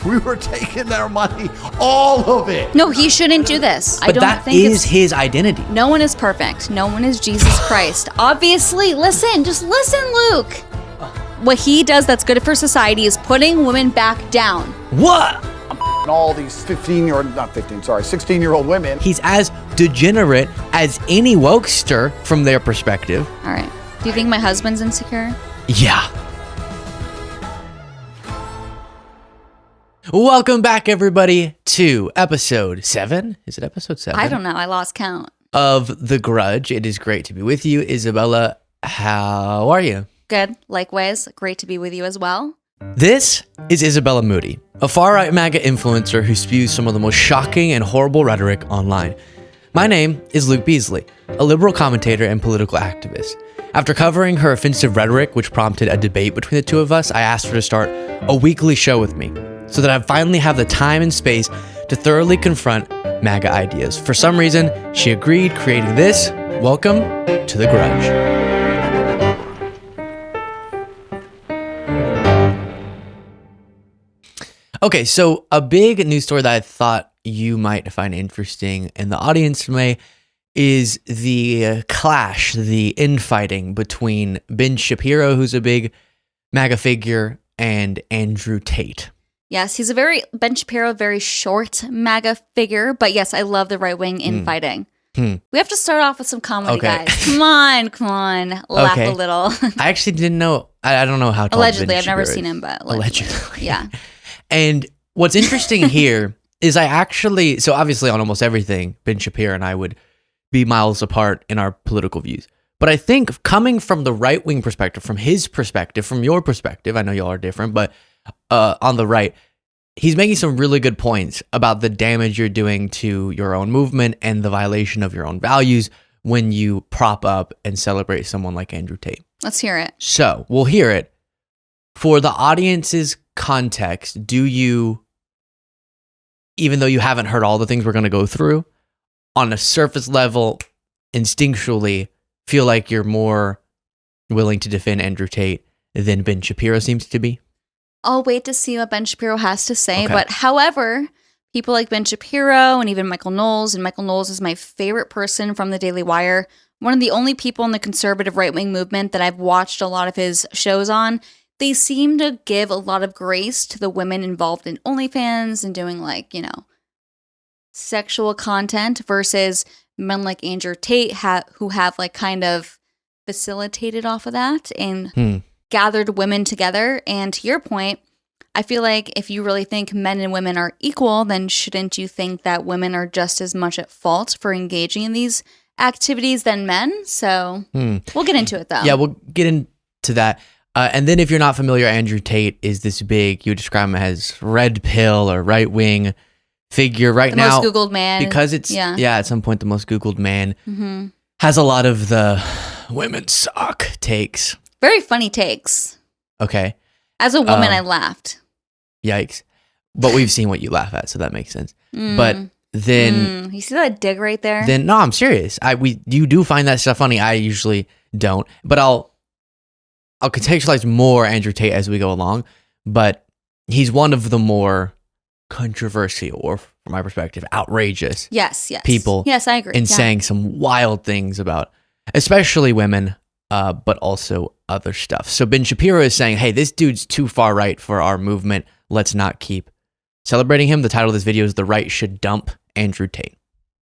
We were taking their money, all of it. No, he shouldn't do this. But that is his identity. No one is perfect. No one is Jesus Christ. Obviously, just listen, Luke. What he does that's good for society is putting women back down. What? All these 16-year-old women. He's as degenerate as any wokester from their perspective. All right. Do you think my husband's insecure? Yeah. Welcome back, everybody, to episode 7. Is it episode 7? I don't know. I lost count. Of The Grudge. It is great to be with you. Isabella, how are you? Good. Likewise. Great to be with you as well. This is Isabella Moody, a far-right MAGA influencer who spews some of the most shocking and horrible rhetoric online. My name is Luke Beasley, a liberal commentator and political activist. After covering her offensive rhetoric, which prompted a debate between the two of us, I asked her to start a weekly show with me so that I finally have the time and space to thoroughly confront MAGA ideas. For some reason, she agreed, creating this. Welcome to The Grudge. Okay, so a big news story that I thought you might find interesting and the audience may is the clash, the infighting between Ben Shapiro, who's a big MAGA figure, and Andrew Tate. Yes, he's Ben Shapiro, very short MAGA figure, but yes, I love the right-wing infighting. We have to start off with some comedy, guys. Come on, laugh a little. I actually didn't know, I don't know how tall allegedly, Ben I've never Shapiro seen is. him, but allegedly. Yeah. And what's interesting here is so obviously on almost everything, Ben Shapiro and I would be miles apart in our political views. But I think coming from the right-wing perspective, from his perspective, from your perspective, I know y'all are different, but on the right, he's making some really good points about the damage you're doing to your own movement and the violation of your own values when you prop up and celebrate someone like Andrew Tate. Let's hear it. So we'll hear it. For the audience's context, do you, even though you haven't heard all the things we're going to go through, on a surface level, instinctually feel like you're more willing to defend Andrew Tate than Ben Shapiro seems to be? I'll wait to see what Ben Shapiro has to say. Okay. But however, people like Ben Shapiro and even Michael Knowles, and Michael Knowles is my favorite person from the Daily Wire, one of the only people in the conservative right-wing movement that I've watched a lot of his shows on. They seem to give a lot of grace to the women involved in OnlyFans and doing sexual content versus men like Andrew Tate who have kind of facilitated off of that and gathered women together. And to your point, I feel like if you really think men and women are equal, then shouldn't you think that women are just as much at fault for engaging in these activities than men? So we'll get into it though. Yeah, we'll get into that. And then if you're not familiar, Andrew Tate is this big, you describe him as red pill or right-wing figure right now. The most Googled man. Because it's, at some point, the most Googled man. Has a lot of the women suck takes. Very funny takes. Okay. As a woman, I laughed. Yikes. But we've seen what you laugh at, so that makes sense. But then... You see that dig right there? Then, no, I'm serious. You do find that stuff funny. I usually don't. But I'll contextualize more Andrew Tate as we go along, but he's one of the more controversial, or from my perspective, outrageous people. Yes, I agree. In saying some wild things about, especially women, but also other stuff. So Ben Shapiro is saying, hey, this dude's too far right for our movement. Let's not keep celebrating him. The title of this video is The Right Should Dump Andrew Tate.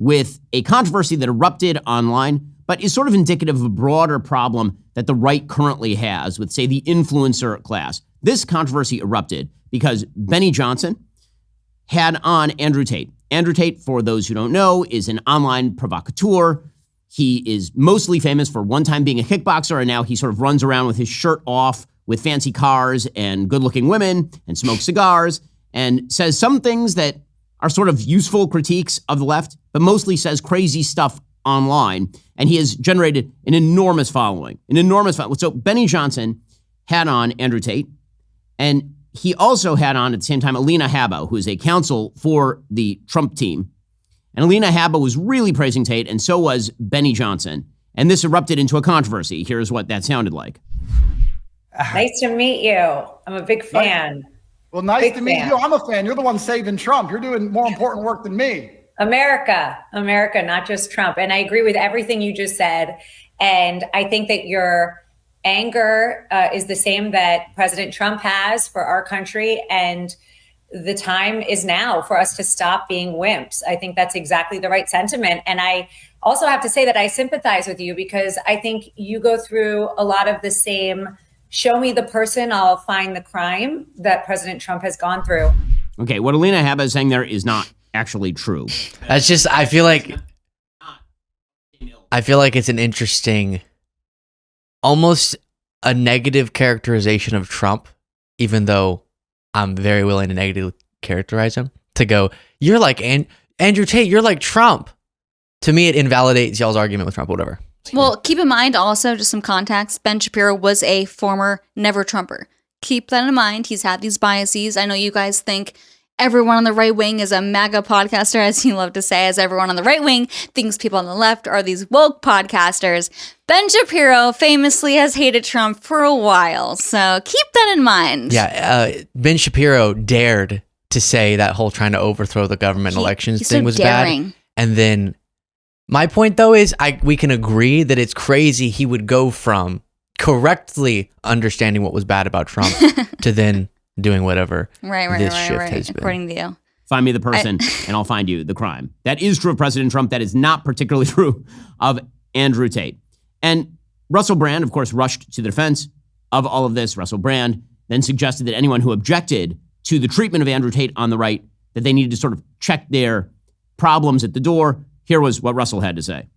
With a controversy that erupted online, but is sort of indicative of a broader problem that the right currently has with, say, the influencer class. This controversy erupted because Benny Johnson had on Andrew Tate. Andrew Tate, for those who don't know, is an online provocateur. He is mostly famous for one time being a kickboxer, and now he sort of runs around with his shirt off with fancy cars and good-looking women and smokes cigars and says some things that are sort of useful critiques of the left, but mostly says crazy stuff online, and he has generated an enormous following. So Benny Johnson had on Andrew Tate, and he also had on at the same time Alina Habba, who is a counsel for the Trump team. And Alina Habba was really praising Tate, and so was Benny Johnson. And this erupted into a controversy. Here's what that sounded like. Nice to meet you. I'm a big fan. Well, nice Big to meet fan. you. I'm a fan. You're the one saving Trump. You're doing more important work than me. America, not just Trump. And I agree with everything you just said. And I think that your anger is the same that President Trump has for our country. And the time is now for us to stop being wimps. I think that's exactly the right sentiment. And I also have to say that I sympathize with you because I think you go through a lot of the same show me the person, I'll find the crime that President Trump has gone through. Okay, what Alina Habba is saying there is not actually true. That's just, I feel like it's an interesting, almost a negative characterization of Trump, even though I'm very willing to negatively characterize him, to go, you're like Andrew Tate, you're like Trump. To me, it invalidates y'all's argument with Trump, whatever. Well, keep in mind also, just some context, Ben Shapiro was a former never Trumper. Keep that in mind. He's had these biases. I know you guys think everyone on the right wing is a MAGA podcaster, as you love to say, as everyone on the right wing thinks people on the left are these woke podcasters. Ben Shapiro famously has hated Trump for a while, so keep that in mind. Yeah, Ben Shapiro dared to say that whole trying to overthrow the government elections thing was bad. And then my point, though, is we can agree that it's crazy he would go from correctly understanding what was bad about Trump to then doing whatever this shift has been. According to you. Find me the person and I'll find you the crime. That is true of President Trump. That is not particularly true of Andrew Tate. And Russell Brand, of course, rushed to the defense of all of this. Russell Brand then suggested that anyone who objected to the treatment of Andrew Tate on the right, that they needed to sort of check their problems at the door. Here was what Russell had to say.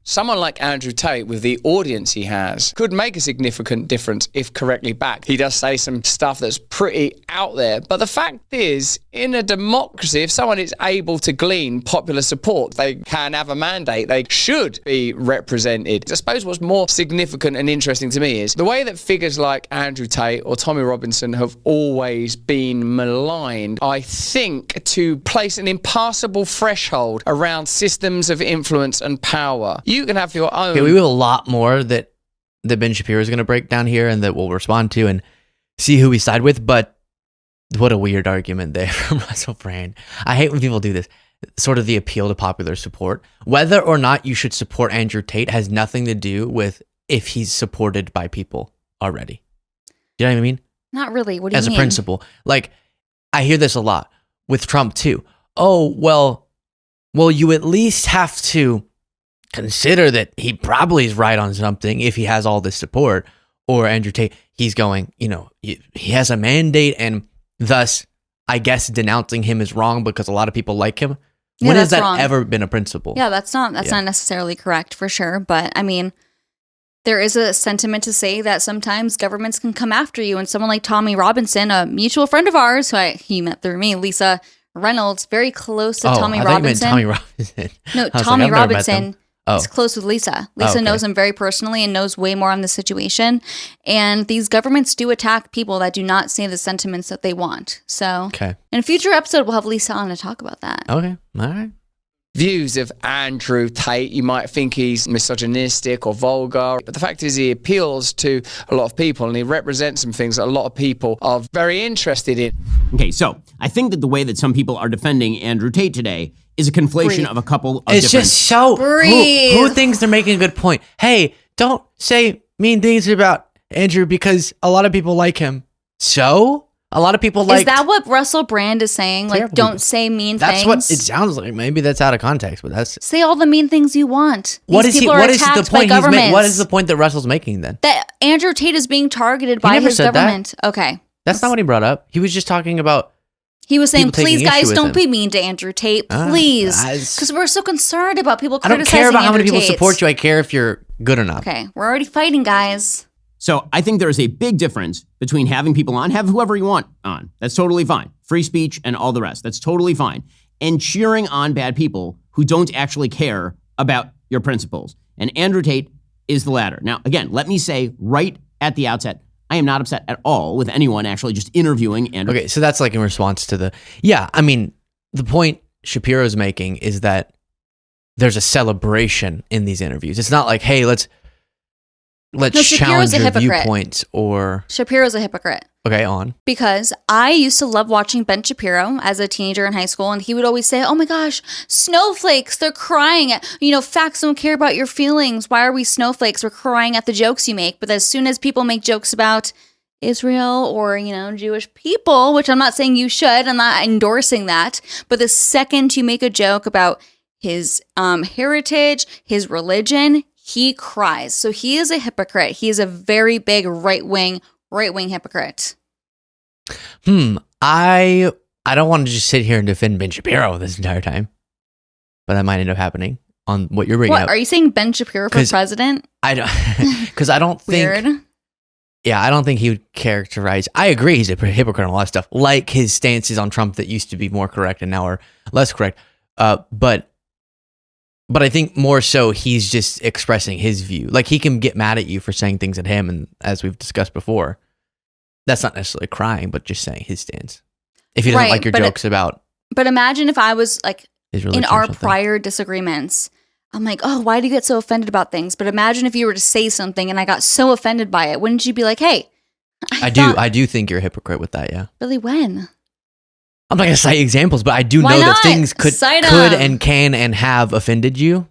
Someone like Andrew Tate, with the audience he has, could make a significant difference if correctly backed. He does say some stuff that's pretty out there. But the fact is, in a democracy, if someone is able to glean popular support, they can have a mandate. They should be represented. I suppose what's more significant and interesting to me is the way that figures like Andrew Tate or Tommy Robinson have always been maligned, I think, to place an impassable threshold around systems of influence and power. You can have your own. Okay, we have a lot more that Ben Shapiro is going to break down here and that we'll respond to and see who we side with. But what a weird argument there from Russell Brand. I hate when people do this. Sort of the appeal to popular support. Whether or not you should support Andrew Tate has nothing to do with if he's supported by people already. You know what I mean? Not really. What do you mean? As a principle. Like, I hear this a lot with Trump too. Oh, well, you at least have to consider that he probably is right on something if he has all this support. Or Andrew Tate, he's going, he has a mandate and thus, I guess, denouncing him is wrong because a lot of people like him. When has that ever been a principle? Yeah, that's not necessarily correct for sure. But I mean, there is a sentiment to say that sometimes governments can come after you. And someone like Tommy Robinson, a mutual friend of ours, who he met through me, Lisa Reynolds, very close to Tommy Robinson. Tommy Robinson. No, Tommy Robinson. He's close with Lisa. Lisa knows him very personally and knows way more on the situation. And these governments do attack people that do not say the sentiments that they want. So in a future episode, we'll have Lisa on to talk about that. Okay. All right. Views of Andrew Tate, you might think he's misogynistic or vulgar, but the fact is he appeals to a lot of people and he represents some things that a lot of people are very interested in. Okay, so I think that the way that some people are defending Andrew Tate today is a conflation of a couple of different... It's just so... Who thinks they're making a good point? Hey, don't say mean things about Andrew because a lot of people like him. So... A lot of people like... Is that what Russell Brand is saying? Like, don't say mean things? That's what it sounds like. Maybe that's out of context, but that's... Say all the mean things you want. What is the point that Russell's making then? That Andrew Tate is being targeted by his government. That. Okay. That's not what he brought up. He was just talking about... He was saying, please, guys, don't be mean to Andrew Tate. Please. Because we're so concerned about people criticizing Andrew Tate. I don't care about how many people support you. I care if you're good or not. Okay. We're already fighting, guys. So I think there is a big difference between having people on, have whoever you want on. That's totally fine. Free speech and all the rest. That's totally fine. And cheering on bad people who don't actually care about your principles. And Andrew Tate is the latter. Now, again, let me say right at the outset, I am not upset at all with anyone actually just interviewing Andrew. Okay, so that's like in response to the... Yeah, I mean, the point Shapiro's making is that there's a celebration in these interviews. It's not like, hey, let's challenge your viewpoints or... Shapiro's a hypocrite. Okay, on. Because I used to love watching Ben Shapiro as a teenager in high school, and he would always say, oh my gosh, snowflakes, they're crying. Facts don't care about your feelings. Why are we snowflakes? We're crying at the jokes you make. But as soon as people make jokes about Israel or, Jewish people, which I'm not saying you should, I'm not endorsing that, but the second you make a joke about his heritage, his religion, he cries. So he is a hypocrite. He is a very big right-wing hypocrite. I don't want to just sit here and defend Ben Shapiro this entire time, but that might end up happening on what you're bringing up. Are you saying Ben Shapiro for president? I don't, because I don't think. Weird. Yeah, I don't think he would characterize. I agree, he's a hypocrite on a lot of stuff, like his stances on Trump that used to be more correct and now are less correct. But I think more so he's just expressing his view. Like, he can get mad at you for saying things at him, and as we've discussed before, that's not necessarily crying, but just saying his stance. If he doesn't like your jokes about. But imagine if I was like in our something. prior disagreements, I'm like, oh, why do you get so offended about things? But imagine if you were to say something and I got so offended by it, wouldn't you be like, hey, I do think you're a hypocrite with that, yeah. Really, when? I'm not going to cite examples, but I do Why know not? that things could Cite 'em. and can and have offended you.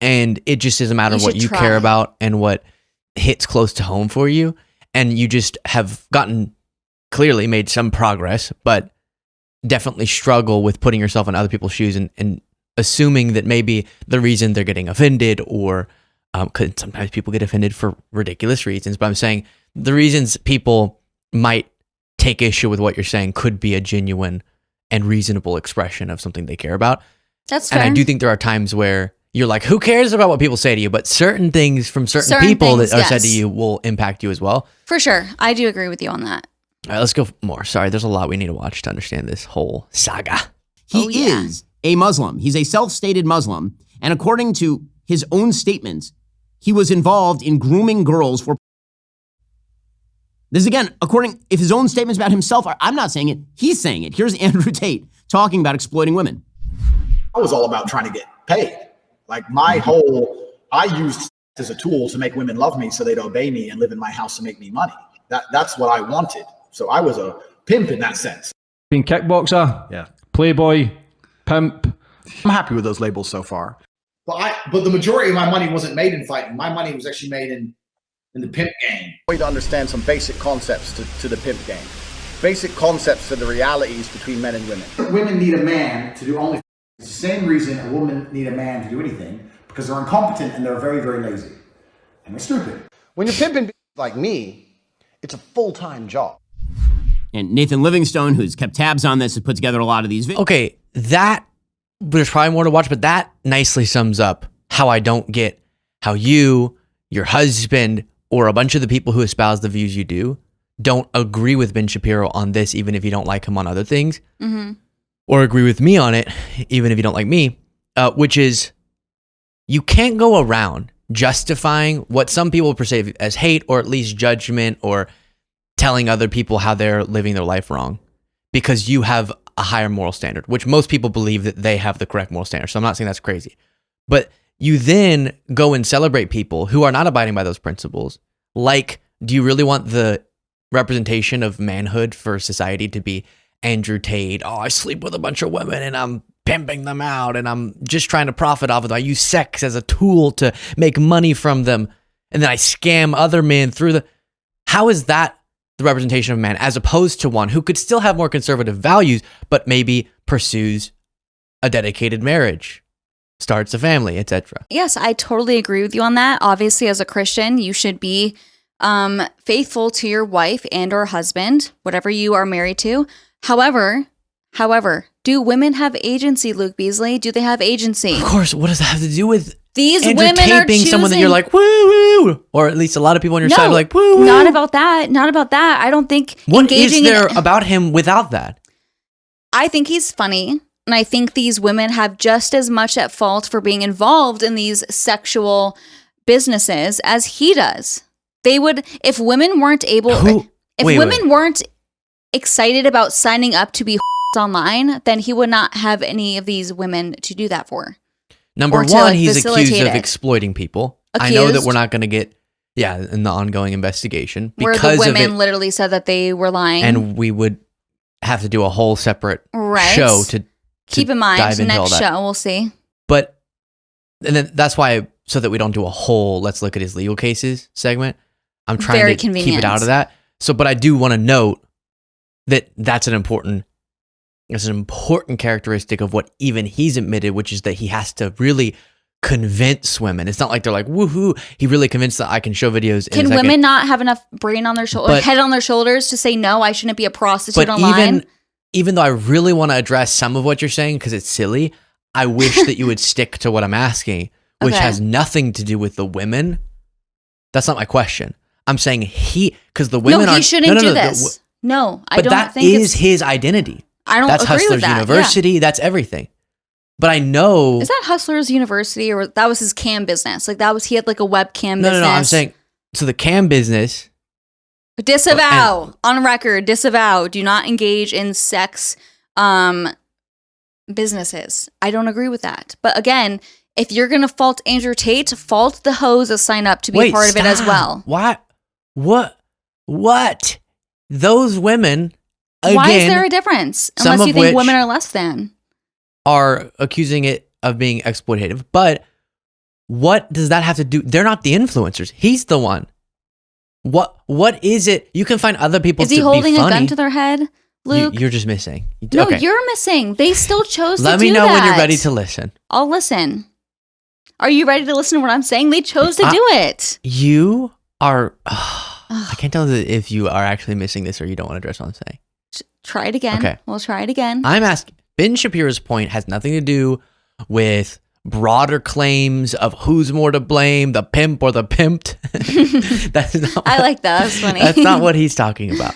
And it just is a matter of what you care about and what hits close to home for you. And you just have clearly made some progress, but definitely struggle with putting yourself in other people's shoes and assuming that maybe the reason they're getting offended or because sometimes people get offended for ridiculous reasons. But I'm saying the reasons people might take issue with what you're saying could be a genuine and reasonable expression of something they care about. That's fair. And I do think there are times where you're like, who cares about what people say to you? But certain things from certain people things, that are said to yes. you will impact you as well. For sure. I do agree with you on that. All right, let's go more. Sorry, there's a lot we need to watch to understand this whole saga. He is a Muslim. He's a self-stated Muslim. And according to his own statements, he was involved in grooming girls for... This is, again, if his own statements about himself are... I'm not saying it. He's saying it. Here's Andrew Tate talking about exploiting women. I was all about trying to get paid. Like I used as a tool to make women love me so they'd obey me and live in my house to make me money. That's what I wanted. So I was a pimp in that sense. Being kickboxer, playboy, pimp. I'm happy with those labels so far. But the majority of my money wasn't made in fighting. My money was actually made in the pimp game. Way to understand some basic concepts to the pimp game. Basic concepts to the realities between men and women. Women need a man to do OnlyFans. It's the same reason a woman need a man to do anything, because they're incompetent and they're very, very lazy. And they're stupid. When you're pimping like me, it's a full-time job. And Nathan Livingstone, who's kept tabs on this, has put together a lot of these videos. Okay, there's probably more to watch, but that nicely sums up how I don't get how you, your husband, or a bunch of the people who espouse the views you do don't agree with Ben Shapiro on this, even if you don't like him on other things. Mm-hmm. Or agree with me on it, even if you don't like me, which is you can't go around justifying what some people perceive as hate or at least judgment or telling other people how they're living their life wrong because you have a higher moral standard, which most people believe that they have the correct moral standard. So I'm not saying that's crazy. But you then go and celebrate people who are not abiding by those principles. Like, do you really want the representation of manhood for society to be Andrew Tate? Oh, I sleep with a bunch of women and I'm pimping them out and I'm just trying to profit off of them. I use sex as a tool to make money from them. And then I scam other men through how is that the representation of man as opposed to one who could still have more conservative values, but maybe pursues a dedicated marriage, starts a family, etc. Yes, I totally agree with you on that. Obviously, as a Christian, you should be faithful to your wife and or husband, whatever you are married to. However, do women have agency, Luke Beasley? Do they have agency? Of course. What does that have to do with these Andrew women Tate are being choosing someone that you're like, woo woo? Or at least a lot of people on your side are like, woo woo. Not about that. Not about that. I don't think what is there about him without that? I think he's funny. And I think these women have just as much at fault for being involved in these sexual businesses as he does. They would, if women weren't able, women weren't excited about signing up to be online, then he would not have any of these women to do that for. Number one, he's accused of exploiting people. I know that we're not going to get Yeah, in the ongoing investigation. Where the women literally said that they were lying. And we would have to do a whole separate show to keep in mind dive into all next that. show. We'll see. But and then that's why, so that we don't do a whole let's look at his legal cases segment. I'm trying to keep it out of that. So, but I do want to note that that's an important characteristic of what even he's admitted, which is that he has to really convince women. It's not like they're like, woohoo, he really convinced that I can show videos. Can women not have enough brain on their shoulders, head on their shoulders to say, no, I shouldn't be a prostitute online? Even though I really want to address some of what you're saying because it's silly, I wish that you would stick to what I'm asking, which has nothing to do with the women. That's not my question. I'm saying because the women he shouldn't do this. I don't think that is his identity. I don't That's agree Hustlers with that. University. Yeah. That's everything. But I know. Is that Hustlers University or that was his cam business? Like he had like a webcam business. No. I'm saying, so the cam business. Disavow on record. Disavow. Do not engage in sex businesses. I don't agree with that. But again, if you're going to fault Andrew Tate, fault the hoes that sign up to be a part of it as well. What? Those women, again. Why is there a difference? Unless you think women are less than. Are accusing it of being exploitative. But what does that have to do? They're not the influencers. He's the one. What is it? You can find other people to be funny. Is he holding a gun to their head, Luke? You're just missing. No, you're missing. They still chose to do that. Let me know when you're ready to listen. I'll listen. Are you ready to listen to what I'm saying? They chose to do it. You are... I can't tell if you are actually missing this or you don't want to address what I'm saying. Try it again. Okay. We'll try it again. I'm asking... Ben Shapiro's point has nothing to do with broader claims of who's more to blame, the pimp or the pimped. That's not I like that. That's funny. That's not what he's talking about.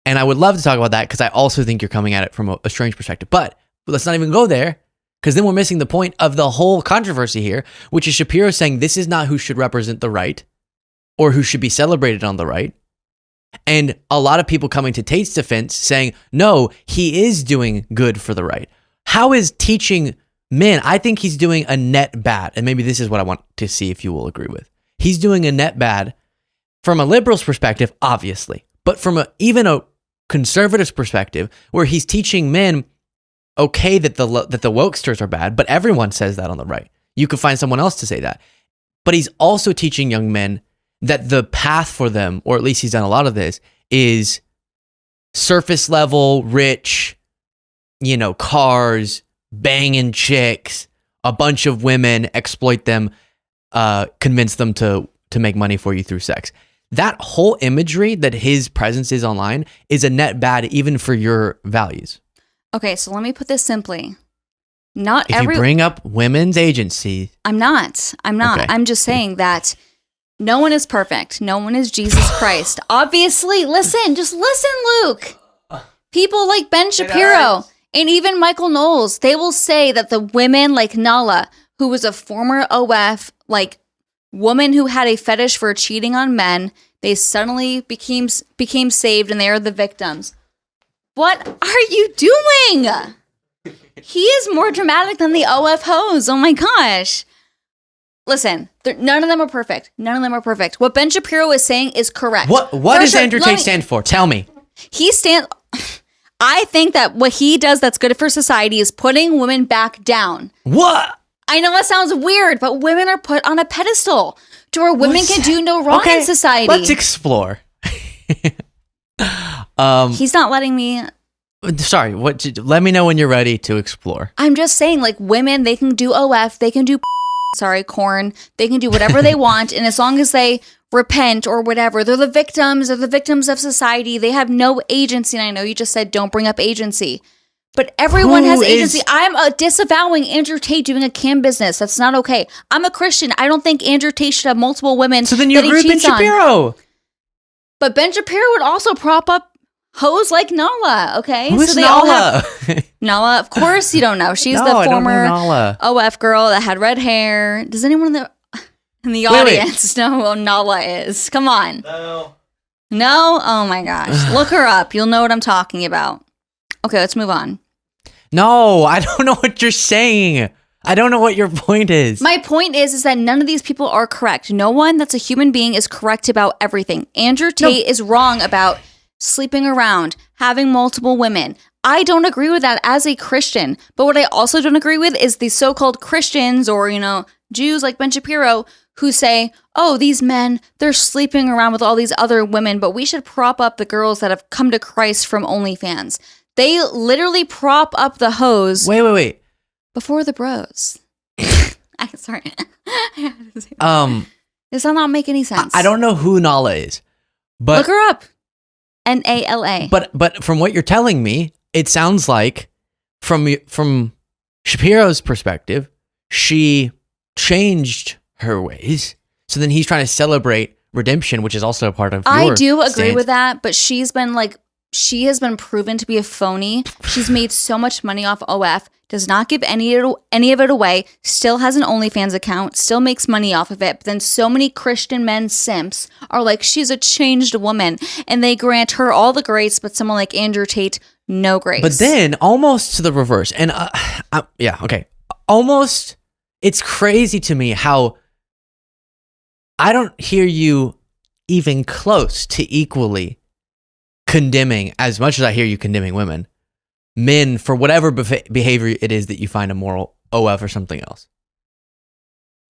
And I would love to talk about that because I also think you're coming at it from a strange perspective. But let's not even go there because then we're missing the point of the whole controversy here, which is Shapiro saying this is not who should represent the right or who should be celebrated on the right. And a lot of people coming to Tate's defense saying, no, he is doing good for the right. How is teaching men? I think he's doing a net bad. And maybe this is what I want to see if you will agree with. He's doing a net bad from a liberal's perspective, obviously, but from even a conservative's perspective, where he's teaching men, okay, that the wokesters are bad, but everyone says that on the right. You could find someone else to say that. But he's also teaching young men that the path for them, or at least he's done a lot of this, is surface level, rich, cars, banging chicks, a bunch of women, exploit them, convince them to make money for you through sex. That whole imagery that his presence is online is a net bad even for your values. Okay, so let me put this simply. If you bring up women's agency. I'm not. Okay. I'm just saying that no one is perfect. No one is Jesus Christ. Obviously, just listen, Luke. People like Ben Shapiro and even Michael Knowles, they will say that the women like Nala, who was a former OF, like woman who had a fetish for cheating on men, they suddenly became saved and they are the victims. What are you doing? He is more dramatic than the OF hoes. Oh my gosh. Listen, none of them are perfect. What Ben Shapiro is saying is correct. What does Andrew Tate stand for? Tell me. I think that what he does that's good for society is putting women back down. What? I know that sounds weird, but women are put on a pedestal to where women can do no wrong in society. Let's explore. He's not letting me. Sorry, let me know when you're ready to explore. I'm just saying, like, women, they can do OF, they can do corn, they can do whatever they want, and as long as they repent or whatever, they're the victims of society. They have no agency, and I know you just said don't bring up agency, but everyone has agency. I'm disavowing Andrew Tate doing a cam business. That's not okay. I'm a Christian. I don't think Andrew Tate should have multiple women. So then you agree with Ben Shapiro. But Ben Shapiro would also prop up hoes like Nala, okay? Who's so Nala? Nala, of course you don't know. She's the former OF girl that had red hair. Does anyone in the audience know who Nala is? Come on. No? Oh my gosh. Look her up. You'll know what I'm talking about. Okay, let's move on. No, I don't know what you're saying. I don't know what your point is. My point is that none of these people are correct. No one that's a human being is correct about everything. Andrew Tate is wrong about sleeping around, having multiple women. I don't agree with that as a Christian. But what I also don't agree with is the so-called Christians or, Jews like Ben Shapiro who say, oh, these men, they're sleeping around with all these other women, but we should prop up the girls that have come to Christ from OnlyFans. They literally prop up the hoes. Wait. Before the bros. I'm sorry. Does that not make any sense? I don't know who Nala is, but look her up. Nala. But from what you're telling me, it sounds like from Shapiro's perspective, she changed her ways. So then he's trying to celebrate redemption, which is also a part of your I do agree stance. with that, but she has been proven to be a phony. She's made so much money off OF, does not give any of it away, still has an OnlyFans account, still makes money off of it. But then so many Christian men simps are like, she's a changed woman, and they grant her all the grace, but someone like Andrew Tate, no grace. But then almost to the reverse. And almost, it's crazy to me how I don't hear you even close to equally condemning, as much as I hear you condemning men for whatever behavior it is that you find immoral, OF or something else.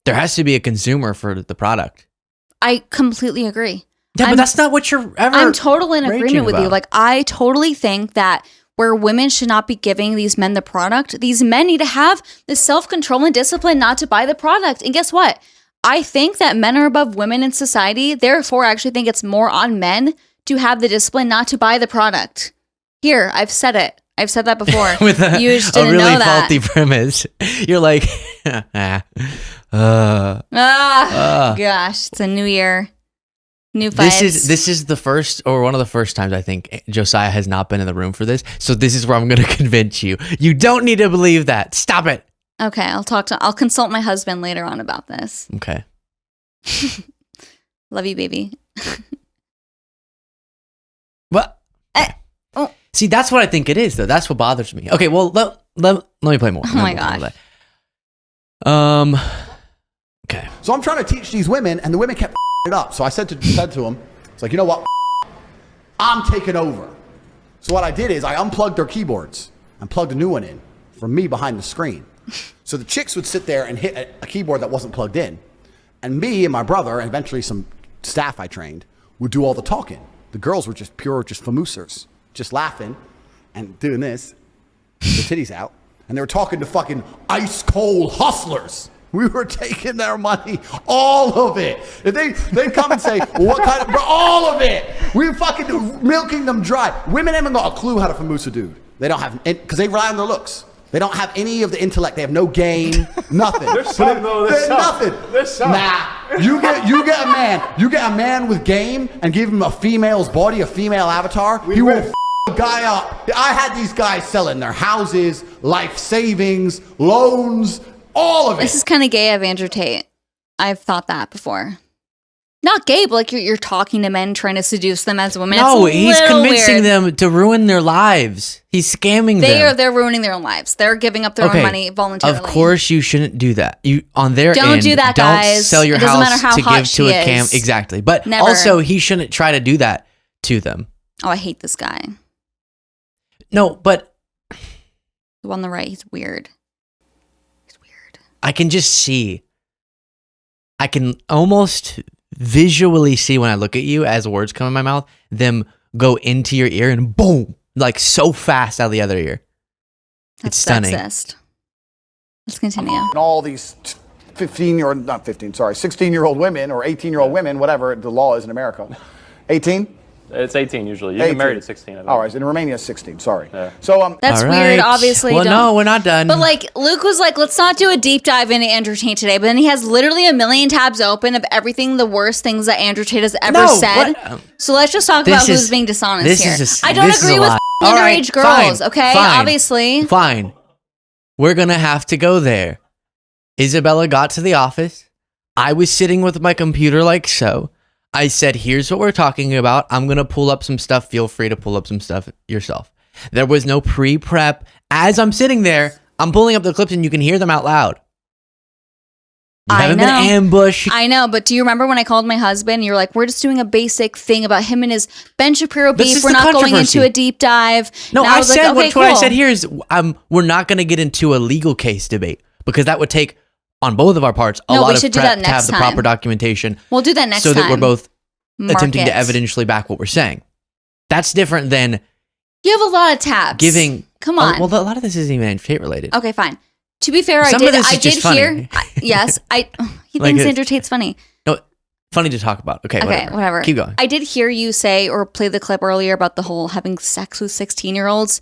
There has to be a consumer for the product. I completely agree. Yeah, but that's not what you're ever. I'm totally in agreement with you. about. Like, I totally think that where women should not be giving these men the product, these men need to have the self-control and discipline not to buy the product. And guess what? I think that men are above women in society. Therefore, I actually think it's more on men to have the discipline not to buy the product. Here, I've said it. I've said that before. With a didn't really know that. faulty premise. You're like, gosh, it's a new year. New fights. This is the first or one of the first times I think Josiah has not been in the room for this. So this is where I'm going to convince you. You don't need to believe that. Stop it. Okay, I'll consult my husband later on about this. Okay. Love you, baby. What? See, that's what I think it is, though. That's what bothers me. Okay, well, let me play more. Oh my gosh. Okay. So I'm trying to teach these women, and the women kept it up. So I said to them, it's like, you know what? I'm taking over. So what I did is I unplugged their keyboards and plugged a new one in from me behind the screen. So the chicks would sit there and hit a keyboard that wasn't plugged in. And me and my brother, and eventually some staff I trained, would do all the talking. The girls were just famoosers, just laughing and doing this, the titties out. And they were talking to fucking ice cold hustlers. We were taking their money, all of it. And they'd come and say, well, what kind of, bro, all of it. We were fucking milking them dry. Women haven't got a clue how to famoose a dude. They don't have, because they rely on their looks. They don't have any of the intellect. They have no game, nothing. There's some, though. There's nothing. There's some. Nah, you get a man with game and give him a female's body, a female avatar. He will f the guy up. I had these guys selling their houses, life savings, loans, all of it. This is kind of gay of Andrew Tate. I've thought that before. Not gay, but like you're talking to men, trying to seduce them as women. No, it's he's convincing weird. them to ruin their lives. He's scamming them. They're ruining their own lives. They're giving up their own money voluntarily. Of course, you shouldn't do that. You on their don't end, do that, don't guys. sell your It doesn't matter house how to hot give to she a cam. is. Exactly, but Never. also he shouldn't try to do that to them. Oh, I hate this guy. No, but The one on the right, he's weird. He's weird. I can just see. I can almost visually see when I look at you as words come in my mouth, them go into your ear and boom, like so fast out of the other ear. That's it's stunning. Sexist. Let's continue. And all these 16-year-old women or 18-year-old women, whatever the law is in America. 18? It's 18 usually. You get married at 16. I think. All right, in Romania it's 16, sorry. Yeah. So That's All weird, right. obviously. Well, don't. no, we're not done. But like Luke was like, let's not do a deep dive into Andrew Tate today. But then he has literally a million tabs open of everything the worst things that Andrew Tate has ever No, said. what? So let's just talk This about who's is- being dishonest this here. is I don't this is agree a with lie. underage All right, girls, fine, okay? fine, Obviously. Fine. We're going to have to go there. Isabella got to the office. I was sitting with my computer like so. I said, here's what we're talking about. I'm going to pull up some stuff. Feel free to pull up some stuff yourself. There was no pre-prep. As I'm sitting there, I'm pulling up the clips and you can hear them out loud. You I haven't know. been ambushed. I know, but do you remember when I called my husband? You're like, we're just doing a basic thing about him and his Ben Shapiro This beef. is We're the not going controversy. into a deep dive. No, And I was said like, okay, what I cool. said here is we're not going to get into a legal case debate because that would take on both of our parts a No, lot we of should do prep that to have next the time. proper documentation. We'll do that next so time. that we're both Mark attempting to it. evidentially back what we're saying. That's different than You have a lot of tabs. giving. Come on. Well, a lot of this isn't even Tate related. Okay, fine. To be fair, Some of this is I did just funny. hear. Yes, he Like thinks it- Andrew Tate's funny. No, funny to talk about. Okay, Okay, whatever. Keep going. I did hear you say or play the clip earlier about the whole having sex with 16-year-olds.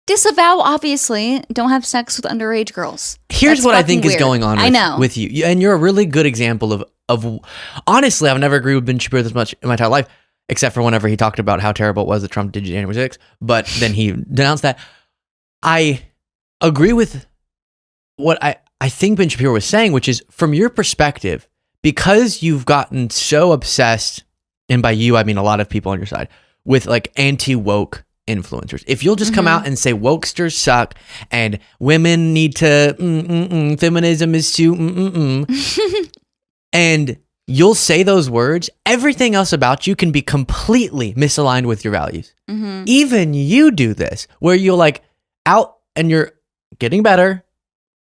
Disavow, obviously. Don't have sex with underage girls. Here's That's what I fucking think is weird. going on I know. with you. And you're a really good example of honestly, I've never agreed with Ben Shapiro this much in my entire life, except for whenever he talked about how terrible it was that Trump did January 6th. But then he denounced that. I agree with what I think Ben Shapiro was saying, which is from your perspective, because you've gotten so obsessed, and by you, I mean a lot of people on your side, with like anti-woke influencers. If you'll just come out and say wokesters suck and women need to, feminism is too, and you'll say those words, everything else about you can be completely misaligned with your values. Even you do this, where you're like out and you're getting better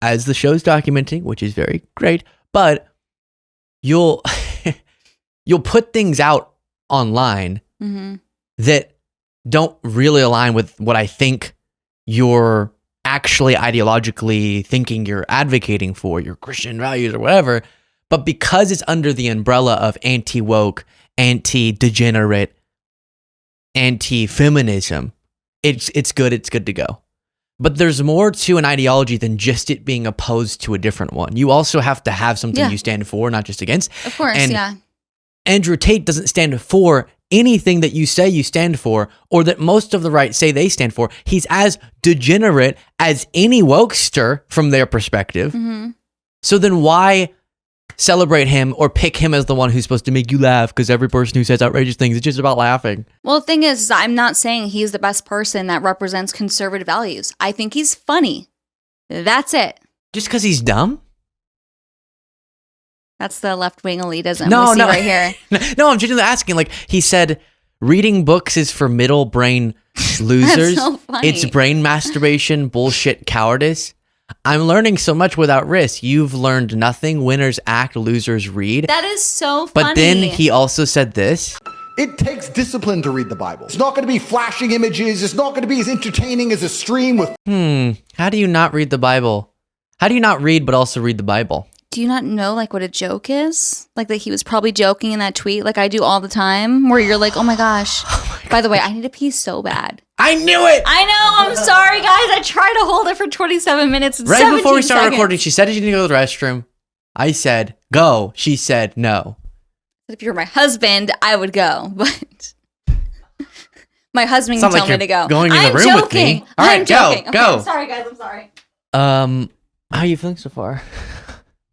as the show's documenting, which is very great, but you'll put things out online that don't really align with what I think you're actually ideologically thinking you're advocating for, your Christian values or whatever. But because it's under the umbrella of anti-woke, anti-degenerate, anti-feminism, it's good to go. But there's more to an ideology than just it being opposed to a different one. You also have to have something you stand for, not just against. Of course, And yeah. Andrew Tate doesn't stand for anything that you say you stand for or that most of the right say they stand for. He's as degenerate as any wokester from their perspective. So then why celebrate him or pick him as the one who's supposed to make you laugh? Because every person who says outrageous things is just about laughing. Well, the thing is, I'm not saying he's the best person that represents conservative values. I think he's funny. That's it. Just because he's dumb? That's the left-wing elitism No, we see no. right here. No, I'm genuinely asking. Like, he said, reading books is for middle brain losers. so funny. It's brain masturbation, bullshit, cowardice. I'm learning so much without risk. You've learned nothing. Winners act, losers read. That is so funny. But then he also said this. It takes discipline to read the Bible. It's not going to be flashing images. It's not going to be as entertaining as a stream with... How do you not read the Bible? How do you not read but also read the Bible? Do you not know like what a joke is? Like that he was probably joking in that tweet like I do all the time where you're like, oh my gosh. By the way, I need to pee so bad. I knew it! I know. I'm sorry, guys. I tried to hold it for 27 minutes and Right 17 before we started seconds. recording, she said, "Did you need to go to the restroom?" I said, "Go." She said, "No." If you're my husband, I would go, but my husband can Sounds like tell me you're to go. going in the I'm room with joking. me. All right, I'm go, joking. go. Okay, sorry, guys. I'm sorry. How are you feeling so far?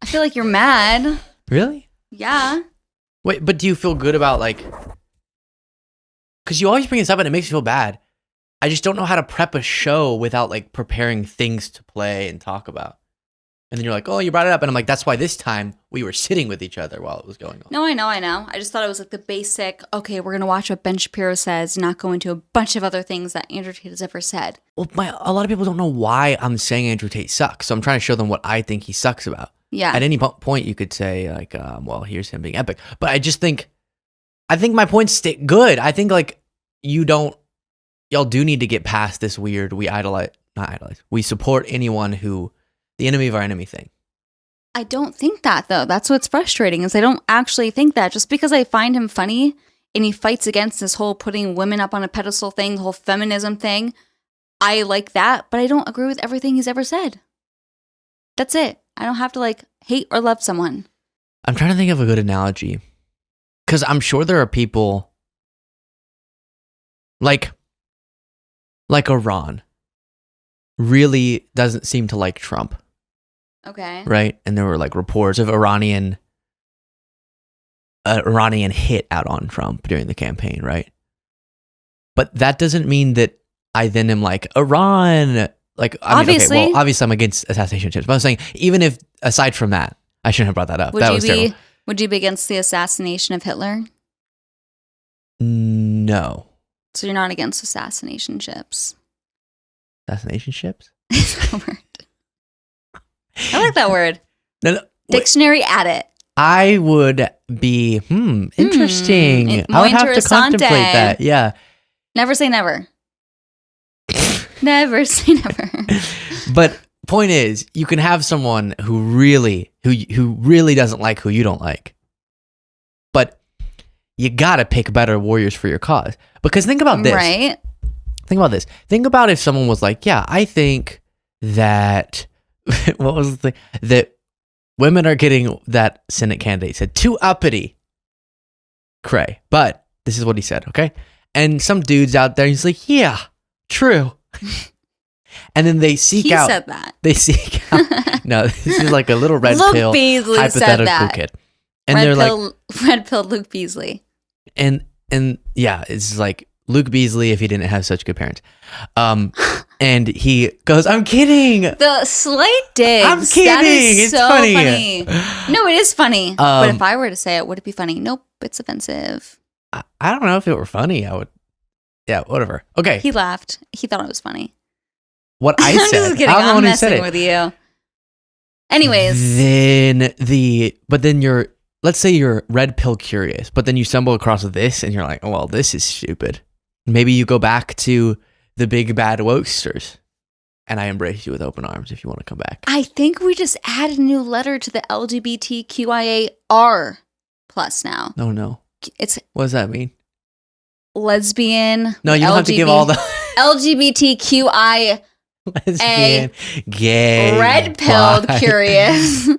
I feel like you're mad. Really? Yeah. Wait, but do you feel good about like? Because you always bring this up and it makes me feel bad. I just don't know how to prep a show without like preparing things to play and talk about. And then you're like, "Oh, you brought it up," and I'm like, "That's why this time we were sitting with each other while it was going on." No, I know. I just thought it was like the basic, okay, we're going to watch what Ben Shapiro says, not go into a bunch of other things that Andrew Tate has ever said. Well, a lot of people don't know why I'm saying Andrew Tate sucks, so I'm trying to show them what I think he sucks about. Yeah. At any point, you could say like, "Well, here's him being epic," but I think my points stick good. I think like y'all do need to get past this weird we support anyone who the enemy of our enemy thing. I don't think that, though. That's what's frustrating is I don't actually think that. Just because I find him funny and he fights against this whole putting women up on a pedestal thing, the whole feminism thing, I like that, but I don't agree with everything he's ever said. That's it. I don't have to like hate or love someone. I'm trying to think of a good analogy because I'm sure there are people like Iran really doesn't seem to like Trump. Okay. Right? And there were like reports of Iranian hit out on Trump during the campaign, right? But that doesn't mean that I then am like, Iran, like Obviously. Okay, well, obviously I'm against assassination ships, but I was saying even if aside from that, I shouldn't have brought that up. That was terrible. Would you be against the assassination of Hitler? No. So you're not against assassination ships? Assassination ships? I like that word. No, Dictionary at it. I would be interesting. I would have to contemplate that. Yeah. Never say never. Never say never. But point is, you can have someone who really doesn't like who you don't like. But you gotta pick better warriors for your cause. Because think about this. Right. Think about this. Think about if someone was like, yeah, I think that what was the thing? That women are getting, that Senate candidate said, too uppity. Cray. But this is what he said, okay? And some dudes out there, he's like, yeah, true. And then they seek out. He said that. They seek out. No, this is like a little red Luke pill Beasley hypothetical said that. kid. And they're like, red pill Luke Beasley. And yeah, it's like Luke Beasley if he didn't have such good parents. And he goes, I'm kidding. The slight digs. I'm kidding. That is It's so funny. No, it is funny. But if I were to say it, would it be funny? Nope, it's offensive. I don't know if it were funny. I would. Yeah, whatever. Okay. He laughed. He thought it was funny. What I I'm said. just kidding. I'm I'm messing with you. Anyways. Then you're, let's say you're red pill curious, but then you stumble across this and you're like, oh, well, this is stupid. Maybe you go back to the big bad wokesters and I embrace you with open arms if you want to come back. I think we just added a new letter to the LGBTQIAR plus now. No. It's what does that mean? Lesbian. No, you don't have to give all the LGBTQI. lesbian, gay, red pilled, bi. curious,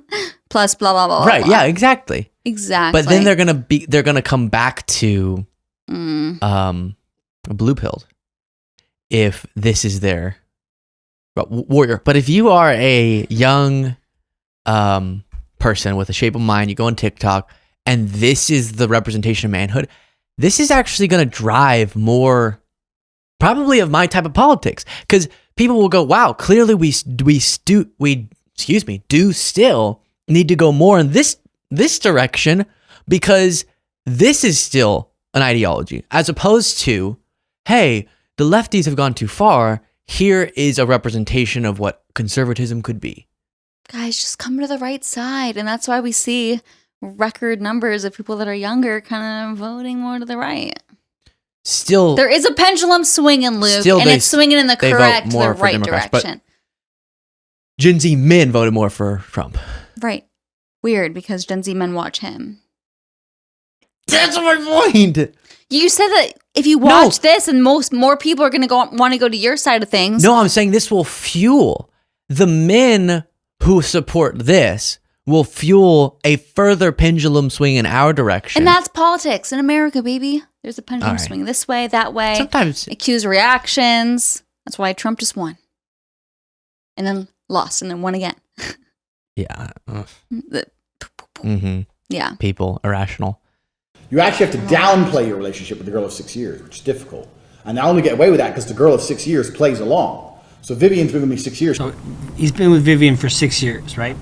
plus blah blah blah. Right? Blah. Yeah, exactly. Exactly. But then they're gonna come back to blue pilled if this is their warrior. But if you are a young person with a shape of mind, you go on TikTok, and this is the representation of manhood. This is actually going to drive more, probably, of my type of politics, because people will go, "Wow, clearly we do still need to go more in this direction because this is still an ideology, as opposed to, hey, the lefties have gone too far. Here is a representation of what conservatism could be." Guys, just come to the right side, and that's why we see record numbers of people that are younger kind of voting more to the right. Still, there is a pendulum swinging, Luke, and it's swinging in the right direction. Gen Z men voted more for Trump. Right. Weird, because Gen Z men watch him. That's my point. You said that if you watch this, and more people are going to want to go to your side of things. No, I'm saying this will fuel the men who support this. Will fuel a further pendulum swing in our direction. And that's politics in America, baby. There's a pendulum swing this way, that way. Sometimes. Accused reactions. That's why Trump just won. And then lost, and then won again. Yeah. Yeah. People, irrational. You actually have to downplay your relationship with the girl of 6 years, which is difficult. And I only get away with that because the girl of 6 years plays along. So Vivian's been with me 6 years. So he's been with Vivian for 6 years, right?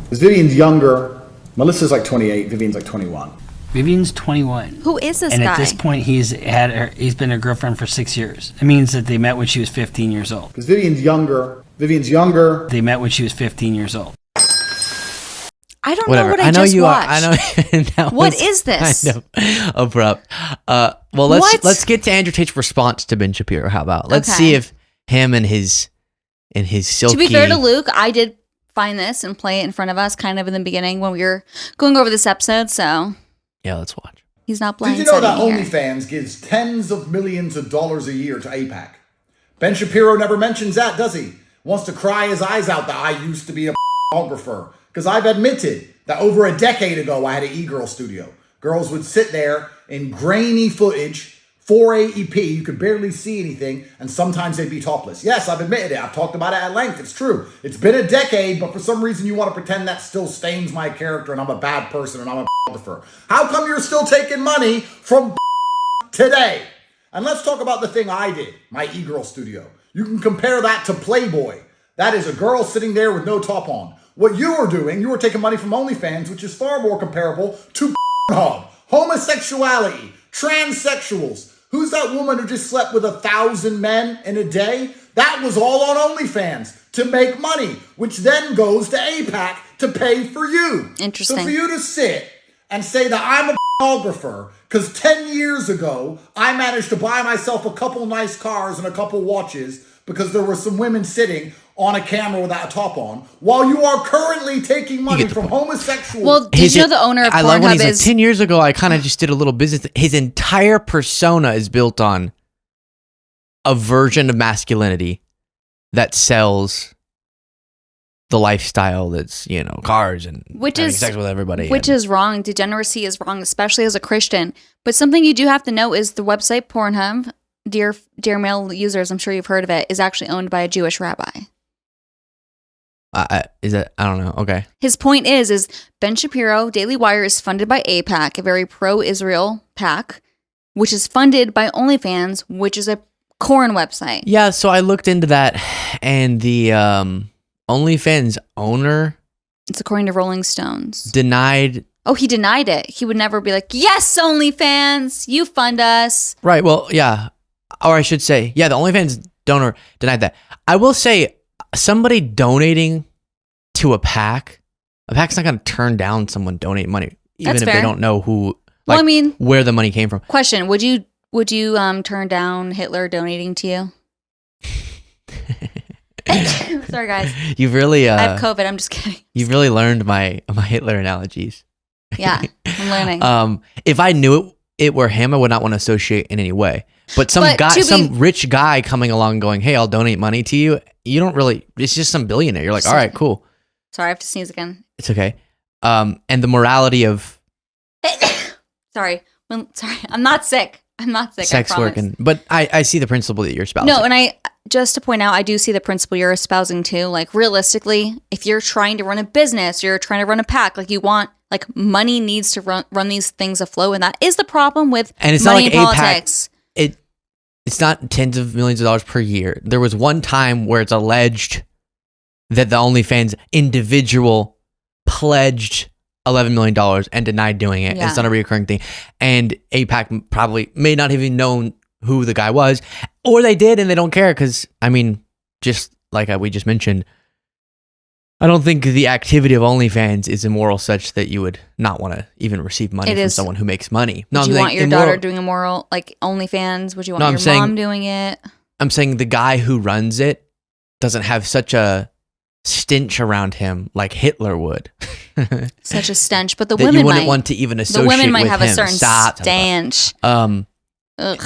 Because Vivian's younger. Melissa's like 28. Vivian's like 21. Vivian's 21. Who is this guy? And at this point, he's been her girlfriend for 6 years. It means that they met when she was 15 years old. Because Vivian's younger. They met when she was 15 years old. I don't know what I just watched. I know. What is this? Kind of abrupt. Well, let's get to Andrew Tate's response to Ben Shapiro. How about let's see if him and his silky. To be fair to Luke, I did find this and play it in front of us kind of in the beginning when we were going over this episode, so yeah, let's watch. He's not blindsided. Did you know that OnlyFans gives tens of millions of dollars a year to AIPAC? Ben Shapiro never mentions that, does he? Wants to cry his eyes out that I used to be a photographer. Because I've admitted that over a decade ago I had an e-girl studio. Girls would sit there in grainy footage, 480p, you could barely see anything, and sometimes they'd be topless. Yes, I've admitted it. I've talked about it at length. It's true. It's been a decade, but for some reason you want to pretend that still stains my character and I'm a bad person and I'm a photographer. How come you're still taking money from today? And let's talk about the thing I did, my e-girl studio. You can compare that to Playboy. That is a girl sitting there with no top on. What you are doing, you are taking money from OnlyFans, which is far more comparable to Pornhub, homosexuality, transsexuals. Who's that woman who just slept with 1,000 men in a day? That was all on OnlyFans to make money, which then goes to AIPAC to pay for you. Interesting. So for you to sit and say that I'm a pornographer because 10 years ago, I managed to buy myself a couple nice cars and a couple watches because there were some women sitting on a camera without a top on, while you are currently taking money from homosexuals. Well, did you know the owner of I love when Pornhub he's like, is 10 years ago, I kind of just did a little business. His entire persona is built on a version of masculinity that sells the lifestyle that's, you know, cars and having sex with everybody. Which is wrong. Degeneracy is wrong, especially as a Christian. But something you do have to know is the website Pornhub, dear male users, I'm sure you've heard of it, is actually owned by a Jewish rabbi. Is it? I don't know. Okay. His point is Ben Shapiro, Daily Wire, is funded by AIPAC, a very pro-Israel PAC, which is funded by OnlyFans, which is a Koran website. Yeah, so I looked into that, and the OnlyFans owner, it's according to Rolling Stones, denied. Oh, he denied it. He would never be like, yes, OnlyFans, you fund us. Right, well, yeah. Or I should say, yeah, the OnlyFans donor denied that. I will say, somebody donating to a PAC's not going to turn down someone donating money, even That's if fair. they don't know who, Well, I mean, where the money came from. Question: Would you turn down Hitler donating to you? Sorry, guys. You've really I have COVID. I'm just kidding. You've really learned my Hitler analogies. Yeah, I'm learning. If I knew it were him, I would not want to associate in any way. But some rich guy coming along going, "Hey, I'll donate money to you." You don't really. It's just some billionaire. You're like, all right, cool. Sorry, I have to sneeze again. It's okay. And the morality of sorry, I'm not sick. Sex work, but I see the principle that you're espousing. No, and I just to point out, I do see the principle you're espousing too. Like realistically, if you're trying to run a business, you're trying to run a PAC, like you want, like money needs to run these things afloat, and that is the problem with and it's money not like in politics. It's not tens of millions of dollars per year. There was one time where it's alleged that the OnlyFans individual pledged $11 million and denied doing it. Yeah. It's not a recurring thing. And AIPAC probably may not have even known who the guy was, or they did and they don't care because, I mean, just like we just mentioned, I don't think the activity of OnlyFans is immoral such that you would not want to even receive money from someone who makes money. Would you want your daughter doing immoral, like OnlyFans? Would you want your mom doing it? I'm saying the guy who runs it doesn't have such a stench around him like Hitler would. Such a stench, but the that women you wouldn't might. Want to even associate the women might with have him. A certain stench.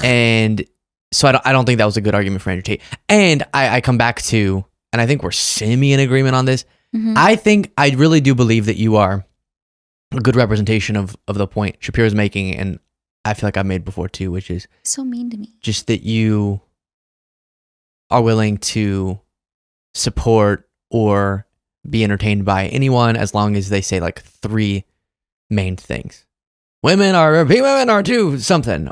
And so I don't think that was a good argument for Andrew Tate. And I come back to, and I think we're semi in agreement on this. Mm-hmm. I really do believe that you are a good representation of the point Shapiro's making, and I feel like I've made before too, which is so mean to me. Just that you are willing to support or be entertained by anyone as long as they say like three main things. Women are too something,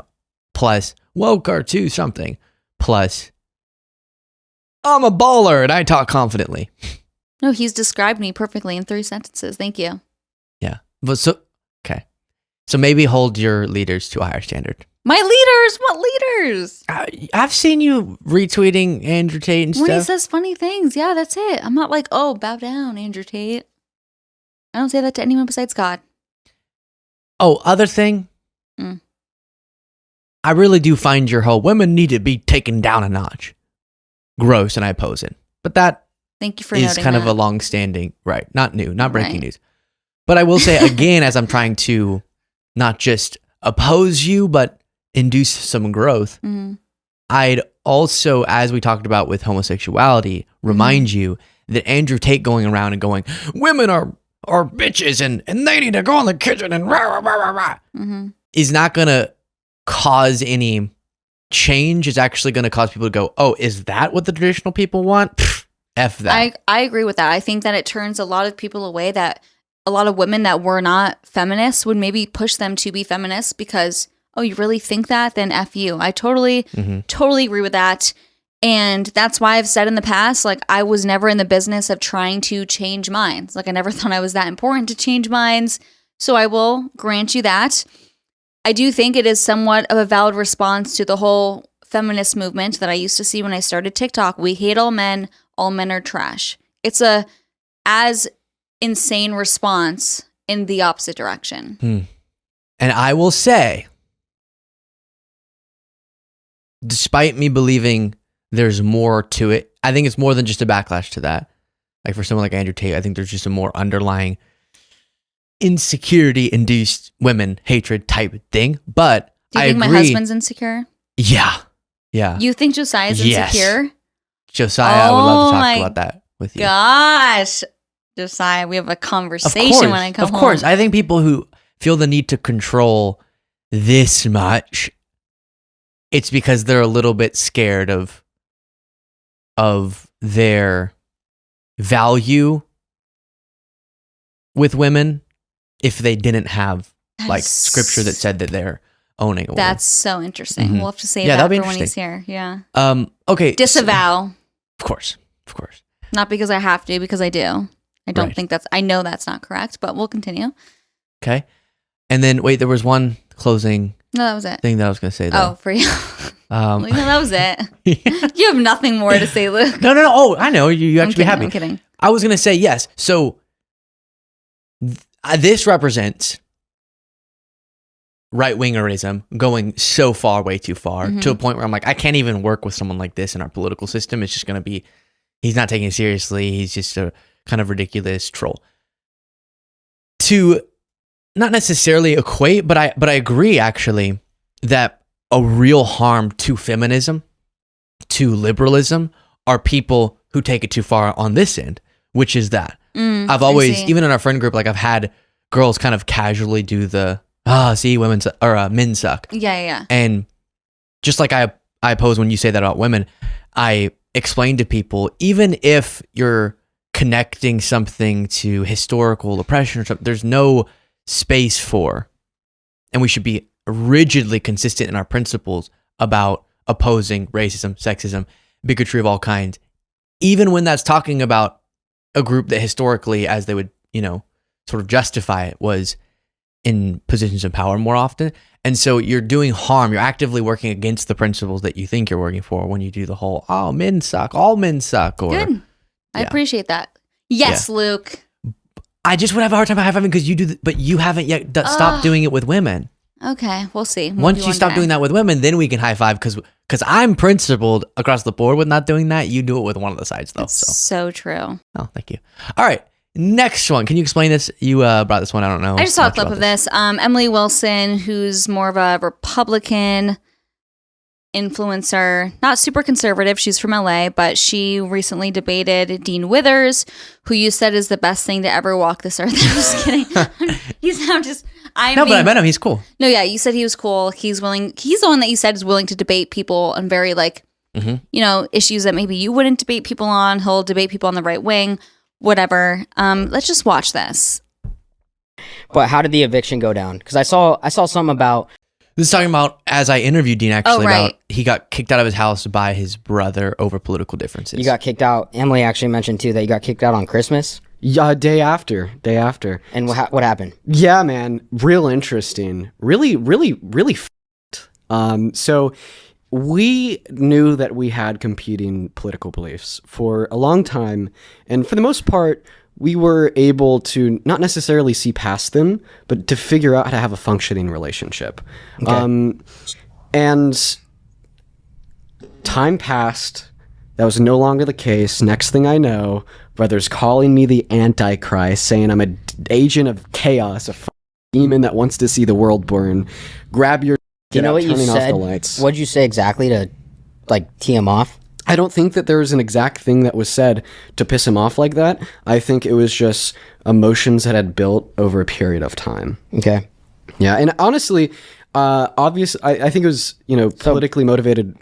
plus woke are too something, plus I'm a baller and I talk confidently. No, he's described me perfectly in 3 sentences. Thank you. Yeah. But okay. So maybe hold your leaders to a higher standard. My leaders? What leaders? I've seen you retweeting Andrew Tate and stuff. When he says funny things. Yeah, that's it. I'm not like, oh, bow down, Andrew Tate. I don't say that to anyone besides God. Oh, other thing? I really do find your whole women need to be taken down a notch gross, and I oppose it. But that Thank you for is kind of a long-standing, right? Not new, not breaking news. But I will say again, as I'm trying to not just oppose you, but induce some growth, I'd also, as we talked about with homosexuality, remind you that Andrew Tate going around and going, women are bitches and they need to go in the kitchen and rah, rah, rah, rah, is not going to cause any change. It's actually going to cause people to go, oh, is that what the traditional people want? Pfft, F that. I agree with that. I think that it turns a lot of people away, that a lot of women that were not feminists would maybe push them to be feminists because, oh, you really think that? Then F you. I totally agree with that. And that's why I've said in the past, like, I was never in the business of trying to change minds. Like, I never thought I was that important to change minds. So I will grant you that. I do think it is somewhat of a valid response to the whole feminist movement that I used to see when I started TikTok. We hate all men are trash. It's a as insane response in the opposite direction. And I will say, despite me believing there's more to it, I think it's more than just a backlash to that. Like for someone like Andrew Tate, I think there's just a more underlying insecurity-induced women hatred type thing. But do you think my husband's insecure? Yeah. Yeah. You think Josiah's insecure? Josiah, I would love to talk about that with you. Gosh. Josiah, we have a conversation when I come home. Of course. I think people who feel the need to control this much, it's because they're a little bit scared of their value with women if they didn't have like scripture that said that they're owning a woman. That's so interesting. We'll have to say that'll that be for when he's here. Yeah. Okay. Disavow. Of course. Not because I have to, because I do. I don't think I know that's not correct, but we'll continue. Okay. And then, wait, there was one closing No, that was it. thing that I was going to say, though. Oh, for you. No, that was it. You have nothing more to say, Luke. No. Oh, I know. You actually be happy. I'm kidding. I was going to say yes. So this represents right-wingerism going so far, way too far, to a point where I'm like, I can't even work with someone like this in our political system. It's just going to be, he's not taking it seriously. He's just a kind of ridiculous troll. To not necessarily equate, but I agree actually that a real harm to feminism, to liberalism, are people who take it too far on this end, which is that. I've always, even in our friend group, like I've had girls kind of casually do the, men suck. Yeah. And just like I oppose when you say that about women, I explain to people, even if you're connecting something to historical oppression or something, there's no space for, and we should be rigidly consistent in our principles about opposing racism, sexism, bigotry of all kinds, even when that's talking about a group that historically, as they would, sort of justify it, was in positions of power more often. And so you're doing harm. You're actively working against the principles that you think you're working for when you do the whole, oh, men suck, all men suck. Or, good. I appreciate that. Yes, Luke. I just would have a hard time high-fiving because you do, but you haven't yet stopped doing it with women. Okay, we'll see. Once you stop doing that with women, then we can high-five because I'm principled across the board with not doing that. You do it with one of the sides, though. It's so true. Oh, thank you. All right. Next one. Can you explain this? You brought this one. I don't know. I just saw a clip of this. Emily Wilson, who's more of a Republican influencer, not super conservative. She's from LA, but she recently debated Dean Withers, who you said is the best thing to ever walk this earth. I'm just kidding. But I met him. He's cool. No, yeah, you said he was cool. He's willing. He's the one that you said is willing to debate people on very issues that maybe you wouldn't debate people on. He'll debate people on the right wing. Whatever. Let's just watch this. But how did the eviction go down? Because I saw something about. This is talking about, as I interviewed Dean, actually, about he got kicked out of his house by his brother over political differences. You got kicked out. Emily actually mentioned too that you got kicked out on Christmas. Yeah, day after. And what happened? Yeah, man, real interesting. Really. So we knew that we had competing political beliefs for a long time, and for the most part, we were able to not necessarily see past them, but to figure out how to have a functioning relationship. Okay. And time passed. That was no longer the case. Next thing I know, brother's calling me the Antichrist, saying I'm an agent of chaos, a demon that wants to see the world burn. Grab your... Do you know what you said? What'd you say exactly to, tee him off? I don't think that there was an exact thing that was said to piss him off like that. I think it was just emotions that had built over a period of time. Okay. Yeah, and honestly, obviously, I think it was, politically motivated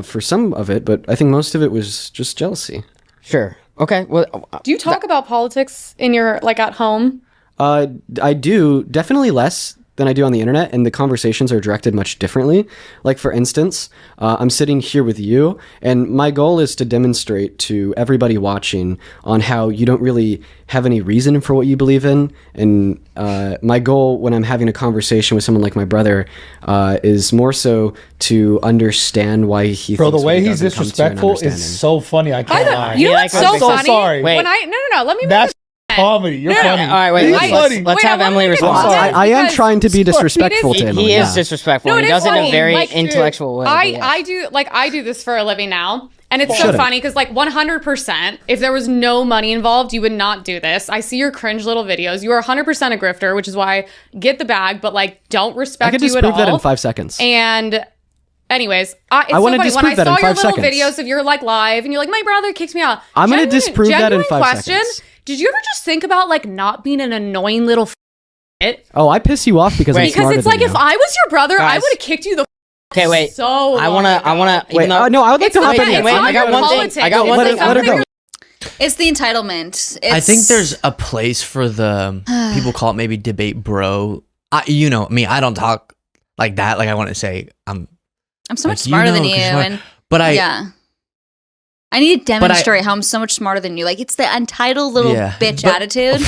for some of it, but I think most of it was just jealousy. Sure. Okay. Well, do you talk about politics in your, at home? I do. Definitely less than I do on the internet, and the conversations are directed much differently. Like, for instance, I'm sitting here with you, and my goal is to demonstrate to everybody watching on how you don't really have any reason for what you believe in. And my goal when I'm having a conversation with someone like my brother is more so to understand why he Bro, thinks the way what he he's does and come to an disrespectful understanding. is so funny. I can't lie. You know what's so I'm funny? sorry. When no, let me make That's this comedy. You're funny. All right, wait. He's funny. Let's have Emily respond. I am trying to be disrespectful to him. He is disrespectful. No, he it does is it in a funny. very Like, intellectual way. but yes. I do this for a living now. And it's so Should've. funny because, like, 100%, if there was no money involved, you would not do this. I see your cringe little videos. You are 100% a grifter, which is why get the bag, but, like, don't respect I could you at disprove all. that in 5 seconds. And anyways, it's I so wanna funny. When disprove I that in saw your 5 little seconds. videos of your, like, live, and you're like, my brother kicked me out. I'm going to disprove that in 5 question, seconds. did you ever just think about, like, not being an annoying little it? Oh, I piss you off because I'm Because smarter it's than like, you. if I was your brother, I Guys. would have kicked you the Okay, wait. so I wanna. Wait, even though- no, I would like It's to not hop in that- here. it's not I got your one thing. politics. I got one It's thing. like Let her something go. It's the entitlement. It's, I think there's a place for the people call it maybe debate bro. You know me, I don't talk like that. Like I want to say I'm so much like, smarter than you, 'cause you're smart. and But I need to demonstrate how I'm so much smarter than you. Like, it's the entitled little bitch attitude.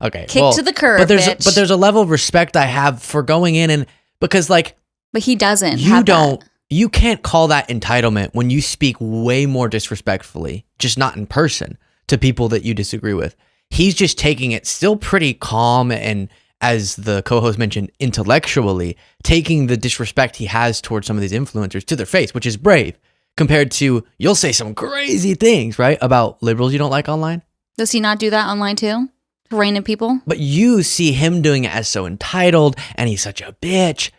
Okay, Kick to the curb, But there's bitch. but there's a level of respect I have for going in, and because like But he doesn't. you have don't that. you can't call that entitlement when you speak way more disrespectfully, just not in person, to people that you disagree with. He's just taking it still pretty calm and, as the co-host mentioned, intellectually taking the disrespect he has towards some of these influencers to their face, which is brave compared to you'll say some crazy things, right, about liberals you don't like online. Does he not do that online too? To rein in people? But you see him doing it as so entitled and he's such a bitch.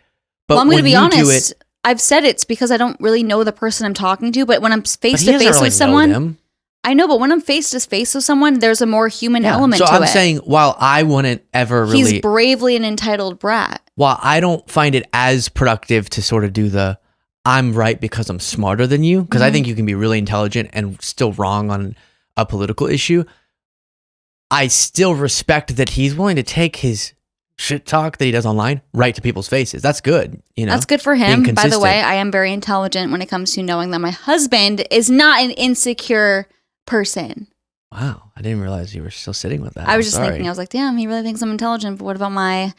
But Well, I'm going to when be you do honest. it, I've said it's because I don't really know the person I'm talking to, but when I'm face but he to doesn't face really with someone, know them. I know, but when I'm face to face with someone, there's a more human Yeah. element So to I'm it. saying while I wouldn't ever really, He's bravely an entitled brat. while I don't find it as productive to sort of do the I'm right because I'm smarter than you, because I think you can be really intelligent and still wrong on a political issue, I still respect that he's willing to take his shit talk that he does online right to people's faces. That's good, you know. That's good for Being him. By the consistent. way, I am very intelligent when it comes to knowing that my husband is not an insecure person. Wow, I didn't realize you were still sitting with that. I was I'm just sorry. thinking, I was like, damn, he really thinks I'm intelligent, but what about my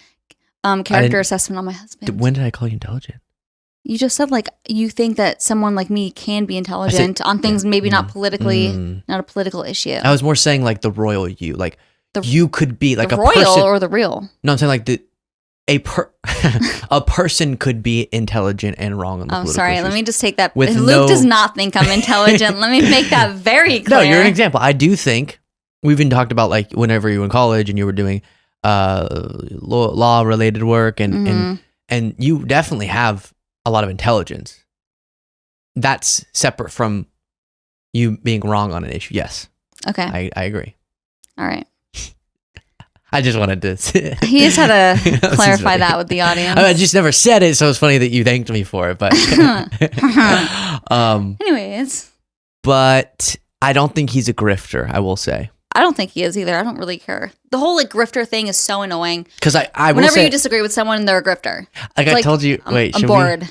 character assessment on my husband? When did I call you intelligent? You just said, like, you think that someone like me can be intelligent on things maybe not politically, not a political issue. I was more saying like the royal you, like you could be like the a royal person, or the real? No, I'm saying like a person could be intelligent and wrong on the Oh, political sorry. issues. Let me just take that. With Luke no- does not think I'm intelligent. Let me make that very clear. No, you're an example. I do think we've even talked about like whenever you were in college and you were doing law related work and you definitely have a lot of intelligence. That's separate from you being wrong on an issue. Yes. Okay. I agree. All right. I just wanted to. He just had to That was clarify funny. that with the audience. I just never said it, so it's funny that you thanked me for it. But, Anyways, but I don't think he's a grifter. I will say I don't think he is either. I don't really care. The whole like grifter thing is so annoying. because I will Whenever say, you disagree with someone, they're a grifter. like It's I told you. Wait, I'm should bored. we?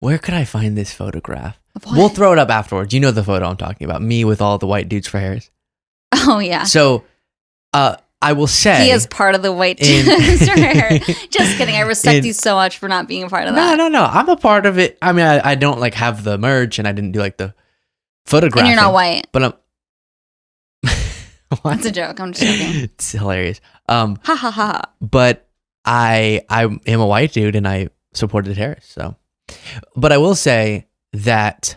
Where could I find this photograph? Of what? We'll throw it up afterwards. You know the photo I'm talking about. Me with all the white dudes for hairs. Oh yeah. So, I will say He is part of the white in- Just kidding. I respect you so much for not being a part of that. No. I'm a part of it. I mean, I don't like have the merch, and I didn't do like the photograph. And you're not white. But I'm. That's a joke. I'm just joking. It's hilarious. Ha ha ha ha. But I am a white dude, and I supported Harris. So, but I will say that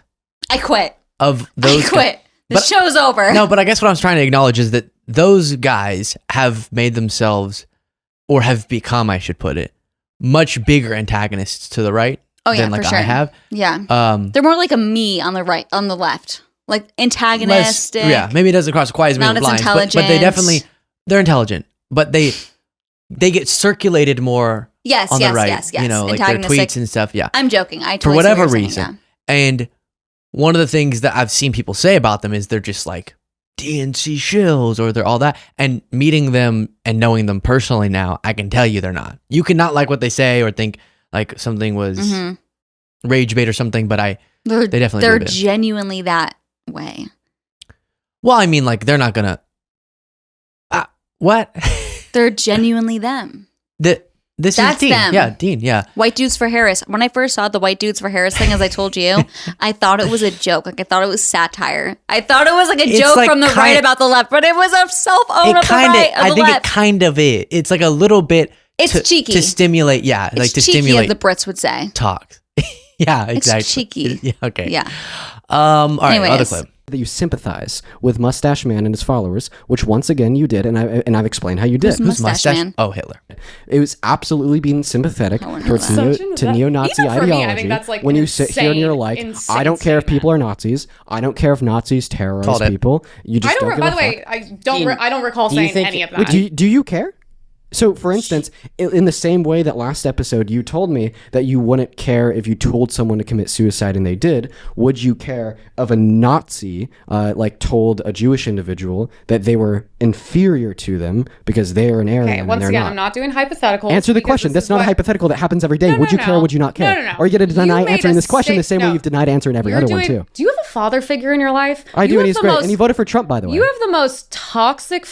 I quit. of those, I quit. The show's over. No, but I guess what I was trying to acknowledge is that those guys have made themselves, or have become, I should put it, much bigger antagonists to the right Oh yeah, than like for sure. I have. Yeah. They're more like a me on the right, on the left, like antagonistic. Yeah, maybe it doesn't cross quite as many Not as lines, but intelligent. they're intelligent, but they get circulated more. Yes, on yes, the right, yes, yes. You know, like their Antagonistic. tweets and stuff. Yeah, I'm joking. I totally for see whatever what you're saying, reason. yeah. And one of the things that I've seen people say about them is they're just like DNC shills or they're all that. And meeting them and knowing them personally now, I can tell you they're not. You can not like what they say or think like something was rage bait or something, but they definitely they're do it. Genuinely that way. Well, I mean, like they're not gonna. What? They're genuinely them. That's is Dean. Them. Yeah, Dean. Yeah. White dudes for Harris. When I first saw the white dudes for Harris thing, as I told you, I thought it was a joke. Like I thought it was satire. I thought it was like a joke from the right about the left, but it was a self-own of the right. I think it kind of is. It's like a little bit. It's cheeky to stimulate. Yeah, it's like to cheeky, stimulate. As the Brits would say. Talk. Yeah, exactly. It's cheeky. Yeah. Okay. Yeah. All right. Anyways. Other clip. That you sympathize with Mustache Man and his followers, which once again you did, and I've explained how you did. Who's Mustache Man? Oh, Hitler. It was absolutely being sympathetic towards neo-Nazi even for me, I ideology. think that's, like, when an you sit here and you're like, insane I don't care if people are Nazis. I don't care if Nazis terrorize Called it. people. You just don't give by a the way, fuck. I don't recall saying any of that. Wait, do you care? So, for instance, in the same way that last episode you told me that you wouldn't care if you told someone to commit suicide and they did, would you care if a Nazi told a Jewish individual that they were inferior to them because they are an Aryan Okay, and once they're again, not? I'm not doing hypotheticals. Answer the question. That's not a hypothetical that happens every day. Would you care or would you not care? No. Or are you going to deny made answering a this question the same way no. you've denied answering every other one too? Do you have a father figure in your life? I do, You and have he's the great. And he voted for Trump, by the way. You have the most toxic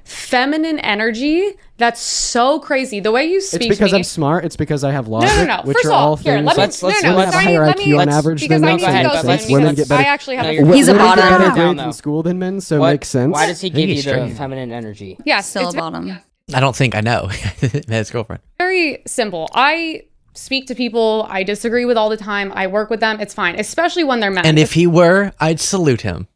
feminine energy that's so crazy. The way you speak It's because to me, I'm smart. It's because I have logic, No. which First are of all, all here, things. let me- Let's no, women no, have a sorry, higher let me- IQ on average because than I men, need so to it go makes soon sense. Women because get better. I actually have a He's a women get bottom. better Down, grades in school than men, so it makes sense. Why does he give you the straight. feminine energy? Yes, Still it's a bottom. I don't think I know. His girlfriend. very simple. I speak to people I disagree with all the time. I work with them. It's fine, especially when they're men. And if he were, I'd salute him.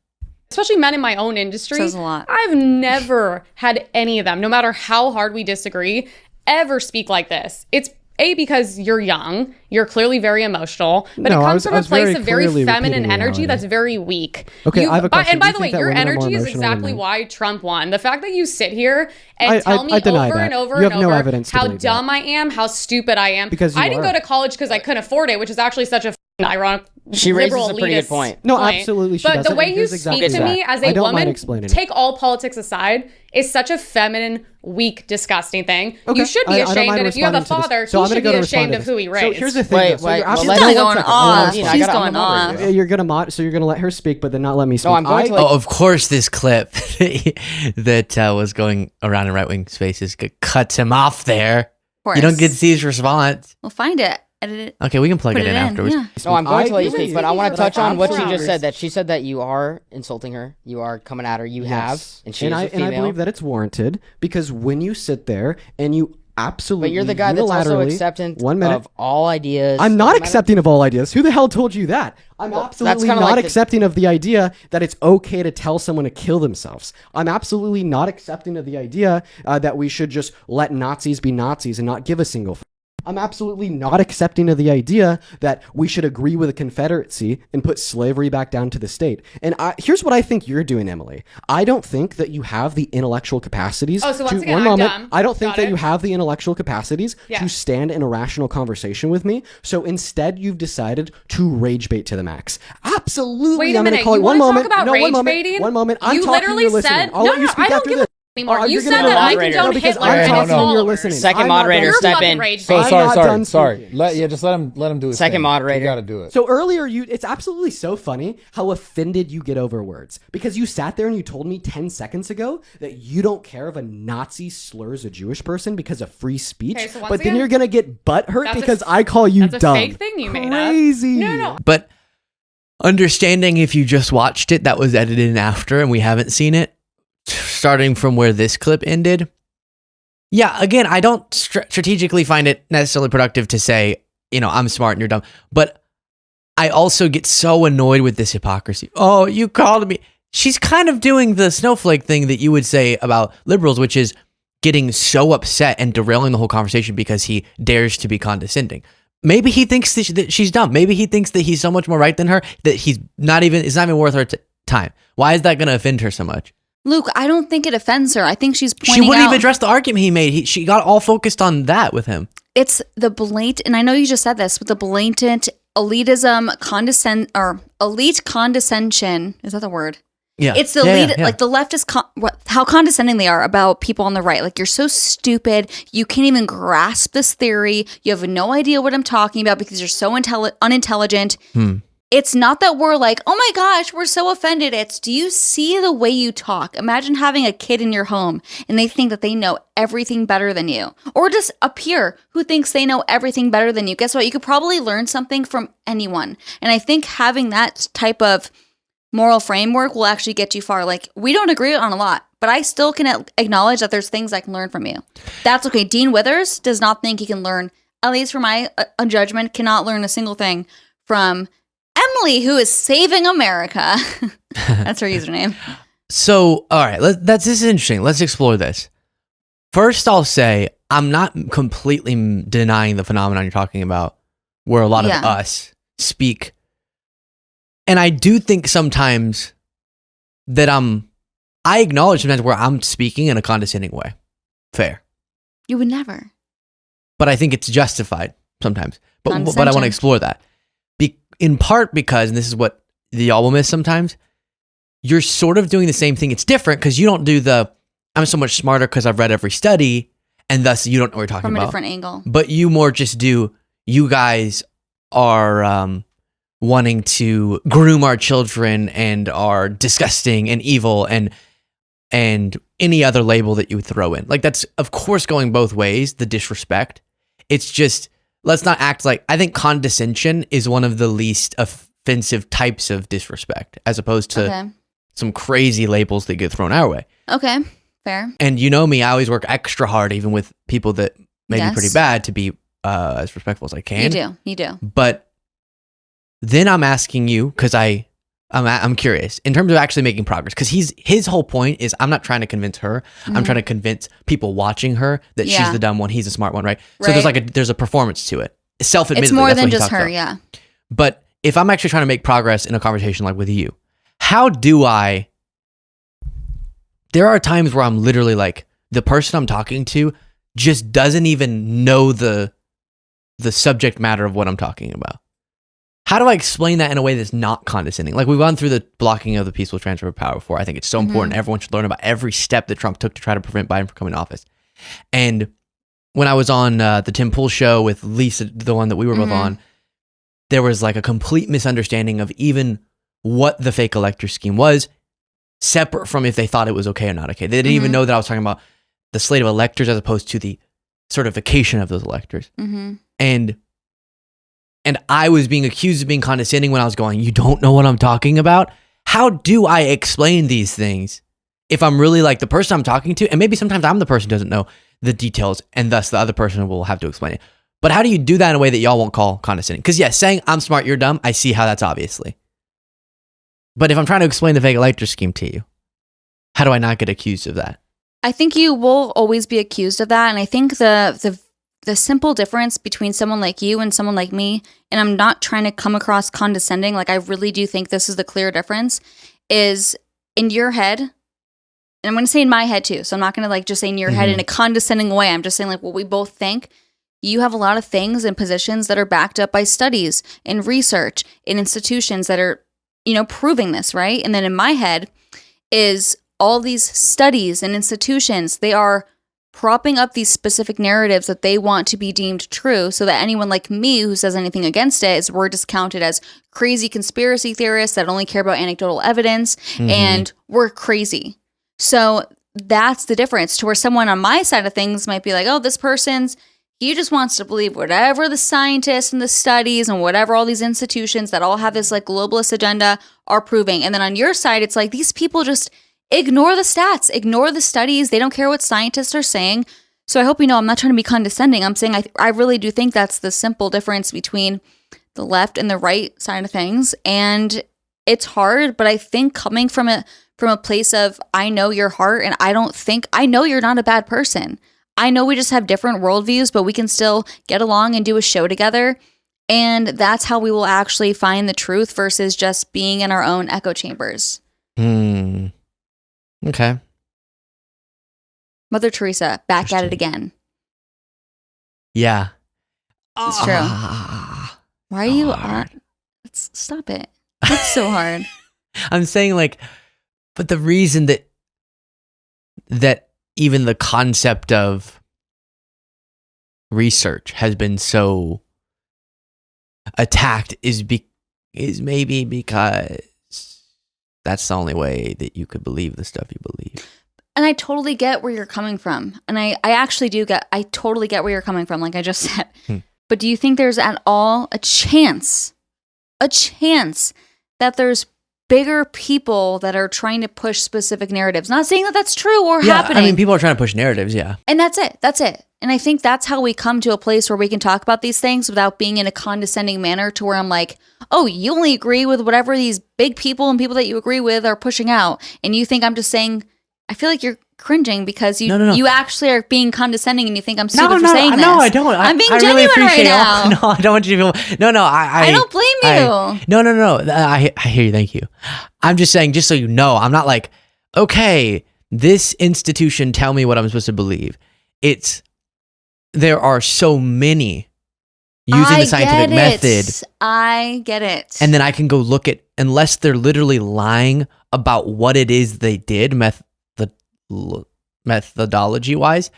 Especially men in my own industry. Says a lot. I've never had any of them, no matter how hard we disagree, ever speak like this. It's because you're young, you're clearly very emotional, but No, it I comes was- from I a was very place of very clearly feminine repeating energy reality. that's very weak. Okay, I have a question. And by Do the you way, think that your women are more energy is emotional than exactly men? why Trump won. The fact that you sit here and tell me I deny over that. and over You and have no over evidence to how believe dumb I am, how stupid I am. Because you I didn't are. go to college because I couldn't afford it, which is actually such a ironic. She raises liberal a pretty good elitist point. No, absolutely she But doesn't, the way and you here's speak exactly to that. me as I a don't mind woman, explaining it. take all politics aside, is such a feminine, weak, disgusting thing. Okay. You should be I don't ashamed, mind and if you have a responding to this. father, So I'm he gonna should go be to respond ashamed to of this. who he So raised. here's the thing. Wait, though. So you're well, She's let kind me- of one going second. Hold on, off. Dean, I She's gotta- I'm going gonna off. moderate You're gonna so you're gonna let her speak, but then not let me speak. No, I'm going to let- Oh, of course, this clip that was going around in right-wing spaces cuts him off there. course. You don't get to see his response. We'll find it. Edit it. Okay, we can plug Put it in afterwards. Yeah. No, I'm going to let you agree. speak, but I want to touch on what she absolutely just said. That she said that you are insulting her, you are coming at her, you have, and she is a female. I believe that it's warranted because when you sit there and you absolutely But you're the guy that's also unilaterally- acceptant 1 minute. of all ideas. I'm not no matter- accepting of all ideas. Who the hell told you that? I'm Well, that's absolutely kinda not like the- accepting of the idea that it's okay to tell someone to kill themselves. I'm absolutely not accepting of the idea that we should just let Nazis be Nazis and not give a single. I'm absolutely not accepting of the idea that we should agree with the Confederacy and put slavery back down to the state. And here's what I think you're doing, Emily. I don't think that you have the intellectual capacities. Oh, so once to, again, one I'm moment, dumb. I don't think Got that it. you have the intellectual capacities Yeah. to stand in a rational conversation with me. So instead, you've decided to rage bait to the max. Absolutely. Wait a I'm going minute. to call You it one wanna moment. talk about no, one rage moment. baiting? One moment. I'm You talking. literally You're listening. said- I'll no, let you no, speak I don't after give this. a anymore. You you're said gonna that I moderate. condone No, because Hitler I'm and his talking, you're followers. listening. Second I'm not moderator, done step fucking in. rage I'm bait. not done Sorry. speaking. Just let him do his Second thing. moderator. You got to do it. So earlier, it's absolutely so funny how offended you get over words because you sat there and you told me 10 seconds ago that you don't care if a Nazi slurs a Jewish person because of free speech, Okay, so once but then again, you're gonna get butthurt that's a- because I call you That's a dumb. fake thing you made up. Crazy. No. But understanding if you just watched it, that was edited in after and we haven't seen it, starting from where this clip ended. Yeah, again, I don't strategically find it necessarily productive to say, I'm smart and you're dumb. But I also get so annoyed with this hypocrisy. Oh, you called me. She's kind of doing the snowflake thing that you would say about liberals, which is getting so upset and derailing the whole conversation because he dares to be condescending. Maybe he thinks that she's dumb. Maybe he thinks that he's so much more right than her that it's not even worth her time. Why is that going to offend her so much? Luke, I don't think it offends her. I think she's pointing out. She wouldn't even address the argument he made. She got all focused on that with him. It's the blatant, and I know you just said this, but the blatant elitism, elite condescension. Is that the word? Yeah. It's the like the left is how condescending they are about people on the right. Like, you're so stupid. You can't even grasp this theory. You have no idea what I'm talking about because you're so unintelligent. It's not that we're like, oh my gosh, we're so offended. It's, do you see the way you talk? Imagine having a kid in your home and they think that they know everything better than you. Or just a peer who thinks they know everything better than you. Guess what? You could probably learn something from anyone. And I think having that type of moral framework will actually get you far. Like, we don't agree on a lot, but I still can acknowledge that there's things I can learn from you. That's okay. Dean Withers does not think he can learn, at least for my judgment, cannot learn a single thing from Emily, who is saving America. That's her username. So, all right, this is interesting. Let's explore this. First, I'll say I'm not completely denying the phenomenon you're talking about, where a lot of us speak. And I do think sometimes that I acknowledge sometimes where I'm speaking in a condescending way. Fair. You would never. But I think it's justified sometimes. But I want to explore that. In part because, and this is what y'all will miss sometimes, you're sort of doing the same thing. It's different because you don't do I'm so much smarter because I've read every study, and thus you don't know what you're talking about. From a different angle. But you more just you guys are wanting to groom our children and are disgusting and evil and any other label that you would throw in. Like, that's, of course, going both ways, the disrespect. It's just, let's not act like, I think condescension is one of the least offensive types of disrespect, as opposed to some crazy labels that get thrown our way. Okay, fair. And you know me, I always work extra hard, even with people that may be pretty bad, to be as respectful as I can. You do. But then I'm asking you, because I'm curious, in terms of actually making progress, because his whole point is, I'm not trying to convince her. I'm trying to convince people watching her that she's the dumb one, he's the smart one, right? So there's a performance to it. Self-admittedly, it's more that's than what he just talks her, about. But if I'm actually trying to make progress in a conversation like with you, how do I? There are times where I'm literally like, the person I'm talking to just doesn't even know the subject matter of what I'm talking about. How do I explain that in a way that's not condescending? Like, we've gone through the blocking of the peaceful transfer of power before. I think it's so important. Everyone should learn about every step that Trump took to try to prevent Biden from coming to office. And when I was on the Tim Pool show with Lisa, the one that we were both on, there was like a complete misunderstanding of even what the fake elector scheme was, separate from if they thought it was okay or not okay. They didn't even know that I was talking about the slate of electors as opposed to the certification of those electors. And I was being accused of being condescending when I was going, you don't know what I'm talking about? How do I explain these things if I'm really like the person I'm talking to? And maybe sometimes I'm the person who doesn't know the details, and thus the other person will have to explain it. But how do you do that in a way that y'all won't call condescending? Because saying I'm smart, you're dumb, I see how that's obviously. But if I'm trying to explain the fake elector scheme to you, how do I not get accused of that? I think you will always be accused of that. And I think the simple difference between someone like you and someone like me, and I'm not trying to come across condescending, like I really do think this is the clear difference, is in your head, and I'm going to say in my head too, so I'm not going to like just say in your head in a condescending way. I'm just saying like what we both think. You have a lot of things and positions that are backed up by studies and research in institutions that are, proving this, right? And then in my head is all these studies and institutions, they are propping up these specific narratives that they want to be deemed true, so that anyone like me who says anything against it we're discounted as crazy conspiracy theorists that only care about anecdotal evidence, and we're crazy. So that's the difference, to where someone on my side of things might be like, oh, this person's, he just wants to believe whatever the scientists and the studies and whatever all these institutions that all have this like globalist agenda are proving. And then on your side, it's like these people just ignore the stats, ignore the studies. They don't care what scientists are saying. So I hope you know I'm not trying to be condescending. I'm saying I really do think that's the simple difference between the left and the right side of things. And it's hard, but I think coming from a place of, I know your heart, and I know you're not a bad person. I know we just have different worldviews, but we can still get along and do a show together. And that's how we will actually find the truth versus just being in our own echo chambers. Okay. Mother Teresa, back at it again. Yeah. It's true. Why are you... stop it. It's so hard. I'm saying like, But the reason that even the concept of research has been so attacked is maybe because that's the only way that you could believe the stuff you believe. And I totally get where you're coming from. And I totally get where you're coming from, like I just said. But do you think there's at all a chance that there's bigger people that are trying to push specific narratives? Not saying that that's true or happening. I mean, people are trying to push narratives, yeah. And that's it. And I think that's how we come to a place where we can talk about these things without being in a condescending manner to where I'm like, oh, you only agree with whatever these big people and people that you agree with are pushing out. And you think I'm just saying, I feel like you're cringing because you actually are being condescending and you think I'm stupid for saying this. No, I don't. I'm being I genuine really right now. No, I don't want you to feel. No, I don't blame you. No. I hear you. Thank you. I'm just saying, just so you know, I'm not like, okay, this institution, tell me what I'm supposed to believe. There are so many using the scientific method. I get it. And then I can go look at, unless they're literally lying about what it is they did, methodology wise,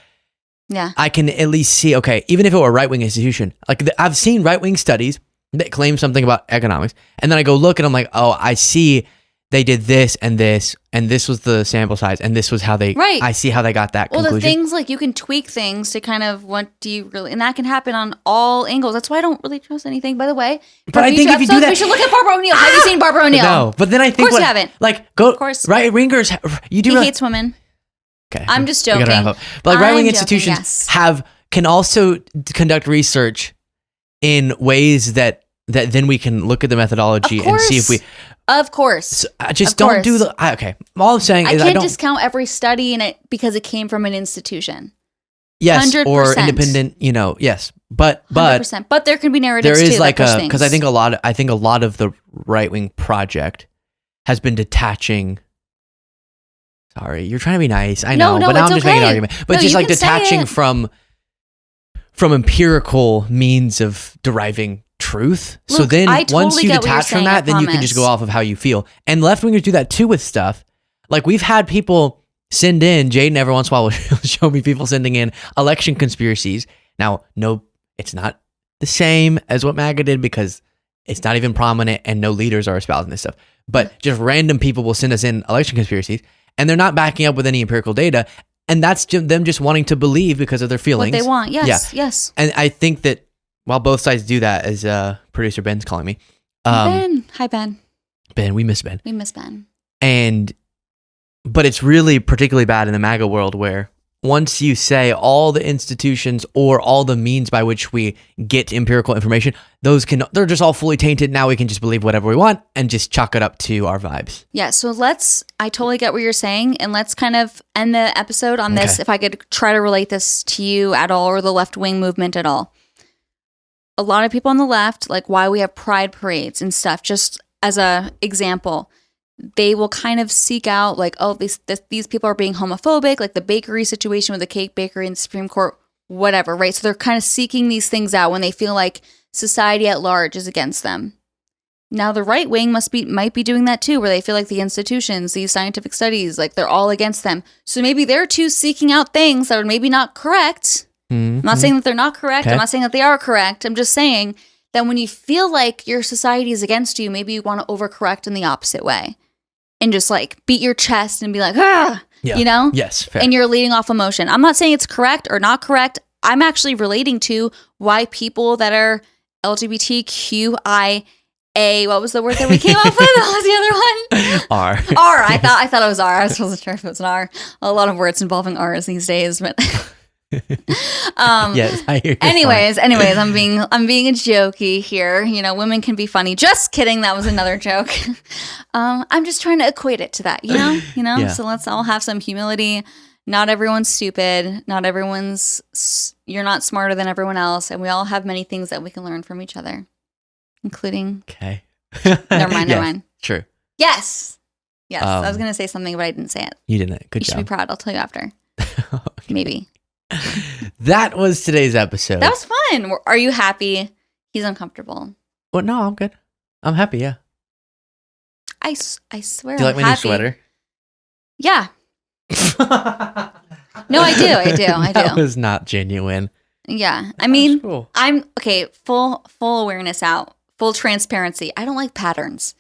I can at least see, okay, even if it were a right-wing institution, like I've seen right-wing studies that claim something about economics, and then I go look and I'm like, oh, I see they did this, and this was the sample size, and this was how they, I see how they got that conclusion. Well, the things, like, you can tweak things to kind of, what do you really, and that can happen on all angles. That's why I don't really trust anything, by the way. But I think if you do that, we should look at Barbara O'Neill. Have you seen Barbara O'Neill? No, but then I think, of course you haven't. Like, go, of course. Right-wingers, you do he hates women. Okay. I'm just joking. But like right-wing institutions can also conduct research in ways that then we can look at the methodology and see if we. Of course. So don't do the. Okay. All I'm saying is I can't discount every study in it because it came from an institution. Yes, 100%. or independent. Yes, but 100%. But there can be narratives there is too, like that push because I think a lot of the right-wing project has been detaching. Sorry, you're trying to be nice. I know, but now I'm just making an argument. But just like detaching from empirical means of deriving truth. Look, so then I totally once you get what detach you're from saying, that, then you can just go off of how you feel. And left-wingers do that too with stuff. Like we've had people send in, Jaden every once in a while will show me people sending in election conspiracies. Now, no, it's not the same as what Maga did because it's not even prominent and no leaders are espousing this stuff. But just random people will send us in election conspiracies. And they're not backing up with any empirical data. And that's them just wanting to believe because of their feelings. What they want. Yes. Yeah. Yes. And I think that while both sides do that, as producer Ben's calling me. Ben. Hi, Ben. Ben, we miss Ben. We miss Ben. But it's really particularly bad in the MAGA world where once you say all the institutions or all the means by which we get empirical information, they're just all fully tainted. Now we can just believe whatever we want and just chalk it up to our vibes. Yeah, so I totally get what you're saying, and let's kind of end the episode on this, if I could try to relate this to you at all, or the left-wing movement at all. A lot of people on the left, like why we have pride parades and stuff, just as a example, they will kind of seek out like, oh, these people are being homophobic, like the bakery situation with the cake bakery in the Supreme Court, whatever, right? So they're kind of seeking these things out when they feel like society at large is against them. Now the right wing might be doing that too, where they feel like the institutions, these scientific studies, like they're all against them. So maybe they're too seeking out things that are maybe not correct. I'm not saying that they're not correct. Okay. I'm not saying that they are correct. I'm just saying that when you feel like your society is against you, maybe you want to overcorrect in the opposite way. And just like beat your chest and be like, you know? Yes. Fair. And you're leading off emotion. I'm not saying it's correct or not correct. I'm actually relating to why people that are LGBTQIA, what was the word that we came up with? What was the other one? R. R. I thought it was R. I wasn't sure if it was an R. A lot of words involving R's these days, but yes, I hear you. Anyways, I'm being a jokey here. You know, women can be funny. Just kidding. That was another joke. I'm just trying to equate it to that, you know? Yeah. So let's all have some humility. Not everyone's stupid. You're not smarter than everyone else. And we all have many things that we can learn from each other, including. Okay. Never mind. True. Yes. I was going to say something, but I didn't say it. You didn't. Good job. You should be proud. I'll tell you after. Okay. Maybe. That was today's episode. That was fun. Are you happy? He's uncomfortable. Well, no, I'm good. I'm happy, yeah. I swear. Do you like I'm my happy. new sweater? Yeah. No, I do. That was not genuine. Yeah. I mean, cool. I'm okay, full awareness out. Full transparency. I don't like patterns.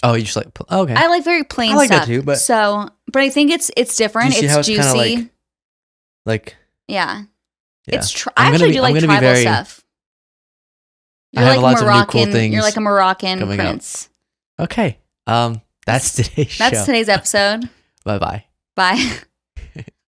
Oh, you just like okay. I like very plain I like stuff. that too, but I think it's different. Do you see how it's it's kinda juicy. like yeah. yeah. I actually do like tribal stuff. I have lots of new cool things. You're like a Moroccan coming up. prince. Okay. That's today's show. That's today's episode. Bye-bye. Bye.